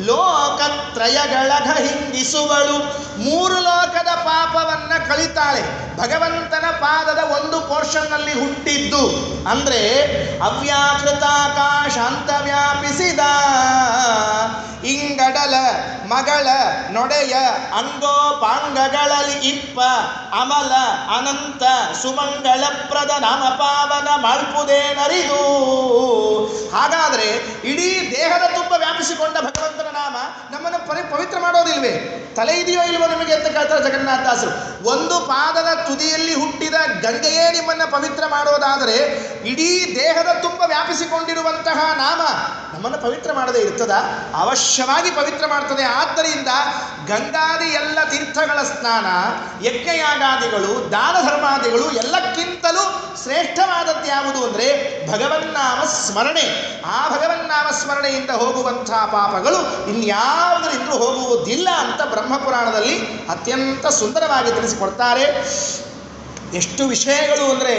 ಲೋಕತ್ರಯಗಳ ಹಿಂಗಿಸುವಳು. 3 ಲೋಕದ ಪಾಪವನ್ನ ಕಳಿತಾಳೆ. ಭಗವಂತನ ಪಾದದ ಒಂದು ಪೋರ್ಷನ್ನಲ್ಲಿ ಹುಟ್ಟಿದ್ದು ಅಂದ್ರೆ ಅವ್ಯಾಕೃತಾಕಾಶ ಅಂತ ವ್ಯಾಪಿಸಿದ ಇಂಗಡಲ ಮಗಳ ನೊಡೆಯ ಅಂಗೋಪಾಂಗಗಳಲ್ಲಿ ಇಪ್ಪ ಅಮಲ ಅನಂತ ಸುಮಂಗಳಪ್ರದ ನಾಮ ಪಾವನ ಮಾಳ್ಪುದೇನರಿದು. ಹಾಗಾದ್ರೆ ಇಡೀ ದೇಹದ ತುಂಬ ವ್ಯಾಪಿಸಿಕೊಂಡ ಭಗವಂತನ ನಾಮ ನಮ್ಮನ್ನು ಪವಿತ್ರ ಮಾಡೋದಿಲ್ವೇ? ತಲೆ ಇದೆಯೋ ಇಲ್ವೋ ನಿಮಗೆ ಅಂತ ಕೇಳ್ತಾರೆ ಜಗನ್ನಾಥದಾಸರು. ಒಂದು ಪಾದದ ತುದಿಯಲ್ಲಿ ಹುಟ್ಟಿದ ಗಂಗೆಯೇ ನಿಮ್ಮನ್ನು ಪವಿತ್ರ ಮಾಡೋದಾದರೆ ಇಡೀ ದೇಹದ ತುಂಬ ವ್ಯಾಪಿಸಿಕೊಂಡಿರುವಂತಹ ನಾಮ ನಮ್ಮನ್ನು ಪವಿತ್ರ ಮಾಡದೇ ಇರ್ತದ? ಅವಶ್ಯವಾಗಿ ಪವಿತ್ರ ಮಾಡ್ತದೆ. ಆದ್ದರಿಂದ ಗಂಗಾದಿ ಎಲ್ಲ ತೀರ್ಥಗಳ ಸ್ನಾನ, ಯಜ್ಞಯಾಗಾದಿಗಳು, ದಾನ ಧರ್ಮಾದಿಗಳು ಎಲ್ಲಕ್ಕಿಂತಲೂ ಶ್ರೇಷ್ಠವಾದದ್ದು ಯಾವುದು ಅಂದರೆ ಭಗವನ್ನಾಮ ಸ್ಮರಣೆ. ಆ ಭಗವನ್ನಾಮ ಸ್ಮರಣೆಯಿಂದ ಹೋಗುವಂತಹ ಪಾಪಗಳು ಇನ್ಯಾವುದರಿಂದಲೂ ಹೋಗುವುದಿಲ್ಲ ಅಂತ ಬ್ರಹ್ಮಪುರಾಣದಲ್ಲಿ ಅತ್ಯಂತ ಸುಂದರವಾಗಿ ತಿಳಿಸಿಕೊಡ್ತಾರೆ. ಎಷ್ಟು ವಿಷಯಗಳು ಅಂದರೆ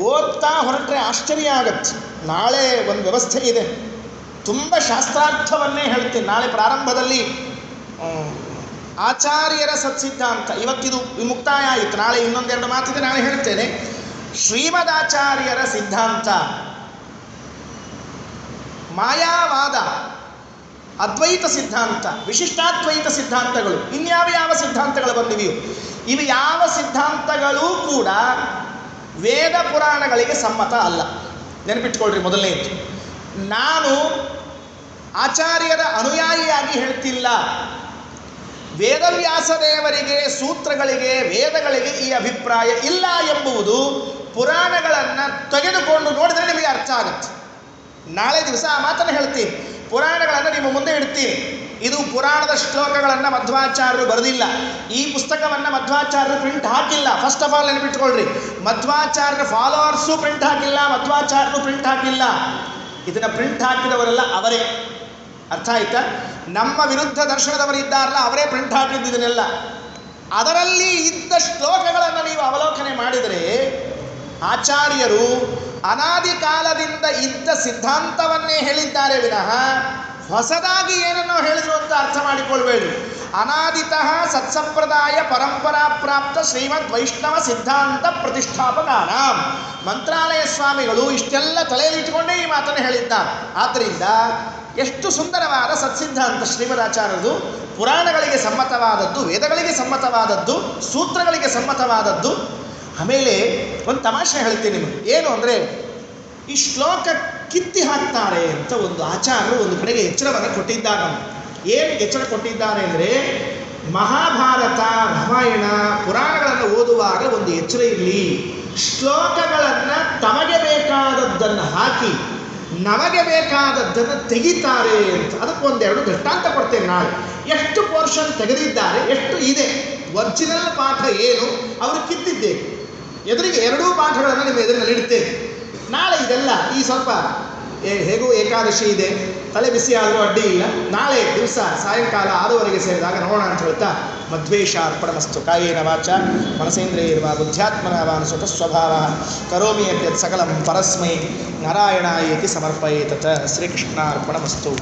ಓದ್ತಾ ಹೊರಟ್ರೆ ಆಶ್ಚರ್ಯ ಆಗತ್ತೆ. ನಾಳೆ ಒಂದು ವ್ಯವಸ್ಥೆ ಇದೆ, ತುಂಬ ಶಾಸ್ತ್ರಾರ್ಥವನ್ನೇ ಹೇಳ್ತೀನಿ. ನಾಳೆ ಪ್ರಾರಂಭದಲ್ಲಿ ಆಚಾರ್ಯರ ಸತ್ಸಿದ್ಧಾಂತ, ಇವತ್ತಿದು ಮುಕ್ತಾಯ ಆಯಿತು. ನಾಳೆ ಇನ್ನೊಂದೆರಡು ಮಾತಿದೆ, ನಾಳೆ ಹೇಳ್ತೇನೆ. ಶ್ರೀಮದಾಚಾರ್ಯರ ಸಿದ್ಧಾಂತ, ಮಾಯಾವಾದ, ಅದ್ವೈತ ಸಿದ್ಧಾಂತ, ವಿಶಿಷ್ಟಾದ್ವೈತ ಸಿದ್ಧಾಂತಗಳು, ಇನ್ಯಾವ ಸಿದ್ಧಾಂತಗಳು ಬಂದಿವೆಯೋ ಇವು ಯಾವ ಸಿದ್ಧಾಂತಗಳೂ ಕೂಡ ವೇದ ಪುರಾಣಗಳಿಗೆ ಸಮ್ಮತ ಅಲ್ಲ. ನೆನಪಿಟ್ಕೊಳ್ರಿ. ಮೊದಲನೇದು, ನಾನು ಆಚಾರ್ಯರ ಅನುಯಾಯಿಯಾಗಿ ಹೇಳ್ತಿಲ್ಲ. ವೇದವ್ಯಾಸದೇವರಿಗೆ, ಸೂತ್ರಗಳಿಗೆ, ವೇದಗಳಿಗೆ ಈ ಅಭಿಪ್ರಾಯ ಇಲ್ಲ ಎಂಬುದು ಪುರಾಣಗಳನ್ನು ತೆಗೆದುಕೊಂಡು ನೋಡಿದರೆ ನಿಮಗೆ ಅರ್ಥ ಆಗುತ್ತೆ. ನಾಳೆ ದಿವಸ ಆ ಮಾತನ್ನು ಹೇಳ್ತೀನಿ. ಪುರಾಣಗಳನ್ನು ನಿಮ್ಮ ಮುಂದೆ ಇಡ್ತೀನಿ. ಇದು ಪುರಾಣದ ಶ್ಲೋಕಗಳನ್ನು ಮಧ್ವಾಚಾರ್ಯರು ಬರೆದಿಲ್ಲ. ಈ ಪುಸ್ತಕವನ್ನು ಮಧ್ವಾಚಾರ್ಯರು ಪ್ರಿಂಟ್ ಹಾಕಿಲ್ಲ. ಫಸ್ಟ್ ಆಫ್ ಆಲ್ ನೆನಪಿಟ್ಕೊಳ್ರಿ, ಮಧ್ವಾಚಾರ್ಯರ ಫಾಲೋವರ್ಸು ಪ್ರಿಂಟ್ ಹಾಕಿಲ್ಲ, ಮಧ್ವಾಚಾರ್ಯರು ಪ್ರಿಂಟ್ ಹಾಕಿಲ್ಲ. ಇದನ್ನು ಪ್ರಿಂಟ್ ಹಾಕಿದವರೆಲ್ಲ ಅವರೇ. ಅರ್ಥ ಆಯ್ತಾ? ನಮ್ಮ ವಿರುದ್ಧ ದರ್ಶನದವರಿದ್ದಾರಲ್ಲ, ಅವರೇ ಪ್ರಿಂಟ್ ಹಾಕಿದ್ದನ್ನೆಲ್ಲ. ಅದರಲ್ಲಿ ಇದ್ದ ಶ್ಲೋಕಗಳನ್ನು ನೀವು ಅವಲೋಕನೆ ಮಾಡಿದರೆ ಆಚಾರ್ಯರು ಅನಾದಿ ಕಾಲದಿಂದ ಇದ್ದ ಸಿದ್ಧಾಂತವನ್ನೇ ಹೇಳಿದ್ದಾರೆ ವಿನಃ ಹೊಸದಾಗಿ ಏನನ್ನೋ ಹೇಳಿದ್ರು ಅಂತ ಅರ್ಥ ಮಾಡಿಕೊಳ್ಬೇಡಿ. ಅನಾದಿತಃ ಸತ್ಸಂಪ್ರದಾಯ ಪರಂಪರಾ ಪ್ರಾಪ್ತ ಶ್ರೀಮದ್ ವೈಷ್ಣವ ಸಿದ್ಧಾಂತ ಪ್ರತಿಷ್ಠಾಪಕಾನ ಮಂತ್ರಾಲಯ ಸ್ವಾಮಿಗಳು ಇಷ್ಟೆಲ್ಲ ತಲೆಯಲ್ಲಿಟ್ಟುಕೊಂಡೇ ಈ ಮಾತನ್ನು ಹೇಳಿದ್ದಾರೆ. ಆದ್ದರಿಂದ ಎಷ್ಟು ಸುಂದರವಾದ ಸತ್ಸಿದ್ಧಾಂತ ಶ್ರೀಮದಾಚಾರ್ಯರದು. ಪುರಾಣಗಳಿಗೆ ಸಮ್ಮತವಾದದ್ದು, ವೇದಗಳಿಗೆ ಸಮ್ಮತವಾದದ್ದು, ಸೂತ್ರಗಳಿಗೆ ಸಮ್ಮತವಾದದ್ದು. ಆಮೇಲೆ ಒಂದು ತಮಾಷೆ ಹೇಳ್ತೀನಿ ನಿಮಗೆ. ಏನು ಅಂದರೆ, ಈ ಶ್ಲೋಕ ಕಿತ್ತಿ ಹಾಕ್ತಾರೆ ಅಂತ ಒಂದು ಆಚಾರ್ಯರು ಒಂದು ಕಡೆಗೆ ಎಚ್ಚರವನ್ನು ಕೊಟ್ಟಿದ್ದಾರೆ. ಏನು ಎಚ್ಚರ ಕೊಟ್ಟಿದ್ದಾರೆ ಅಂದರೆ, ಮಹಾಭಾರತ, ರಾಮಾಯಣ, ಪುರಾಣಗಳನ್ನು ಓದುವಾಗ ಒಂದು ಎಚ್ಚರ ಇರಲಿ. ಶ್ಲೋಕಗಳನ್ನು ತಮಗೆ ಬೇಕಾದದ್ದನ್ನು ಹಾಕಿ ನಮಗೆ ಬೇಕಾದದ್ದನ್ನು ತೆಗಿತಾರೆ ಅಂತ. ಅದಕ್ಕೊಂದೆರಡು ದೃಷ್ಟಾಂತ ಕೊಡ್ತೇನೆ ನಾಳೆ. ಎಷ್ಟು ಪೋರ್ಷನ್ ತೆಗೆದಿದ್ದಾರೆ, ಎಷ್ಟು ಇದೆ, ಒರಿಜಿನಲ್ ಪಾಠ ಏನು, ಅವರು ಕಿತ್ತಿದ್ದೆ. ಎದುರಿಗೆ ಎರಡೂ ಪಾಠಗಳನ್ನು ನಿಮ್ಮ ಎದುರಿನಲ್ಲಿ ಇಡ್ತೇನೆ ನಾಳೆ. ಇದೆಲ್ಲ ಈ ಸ್ವಲ್ಪ ಹೇಗೂ ಏಕಾದಶಿ ಇದೆ, ತಲೆ ಬಿಸಿ ಆದರೂ ಅಡ್ಡಿ ಇಲ್ಲ. ನಾಳೆ ದಿವಸ ಸಾಯಂಕಾಲ 6:30 ಸೇರಿದಾಗ ನೋಡೋಣ ಅಂತ ಹೇಳ್ತಾ, ಮಧ್ವೇಷಾರ್ಪಣಮಸ್ತು. ಕಾಯೇನ ವಾಚ ಮನಸೇಂದ್ರಿಯರ್ವಾ ಬುದ್ಧ್ಯಾತ್ಮನ ವಾನುಸುತ ಸ್ವಭಾವ ಕರೋಮಿ ಯತ್ ಸಕಲಂ ಪರಸ್ಮೈ ನಾರಾಯಣಾಯೇತಿ ಸಮರ್ಪಯೇತ. ಶ್ರೀಕೃಷ್ಣಾರ್ಪಣಮಸ್ತು.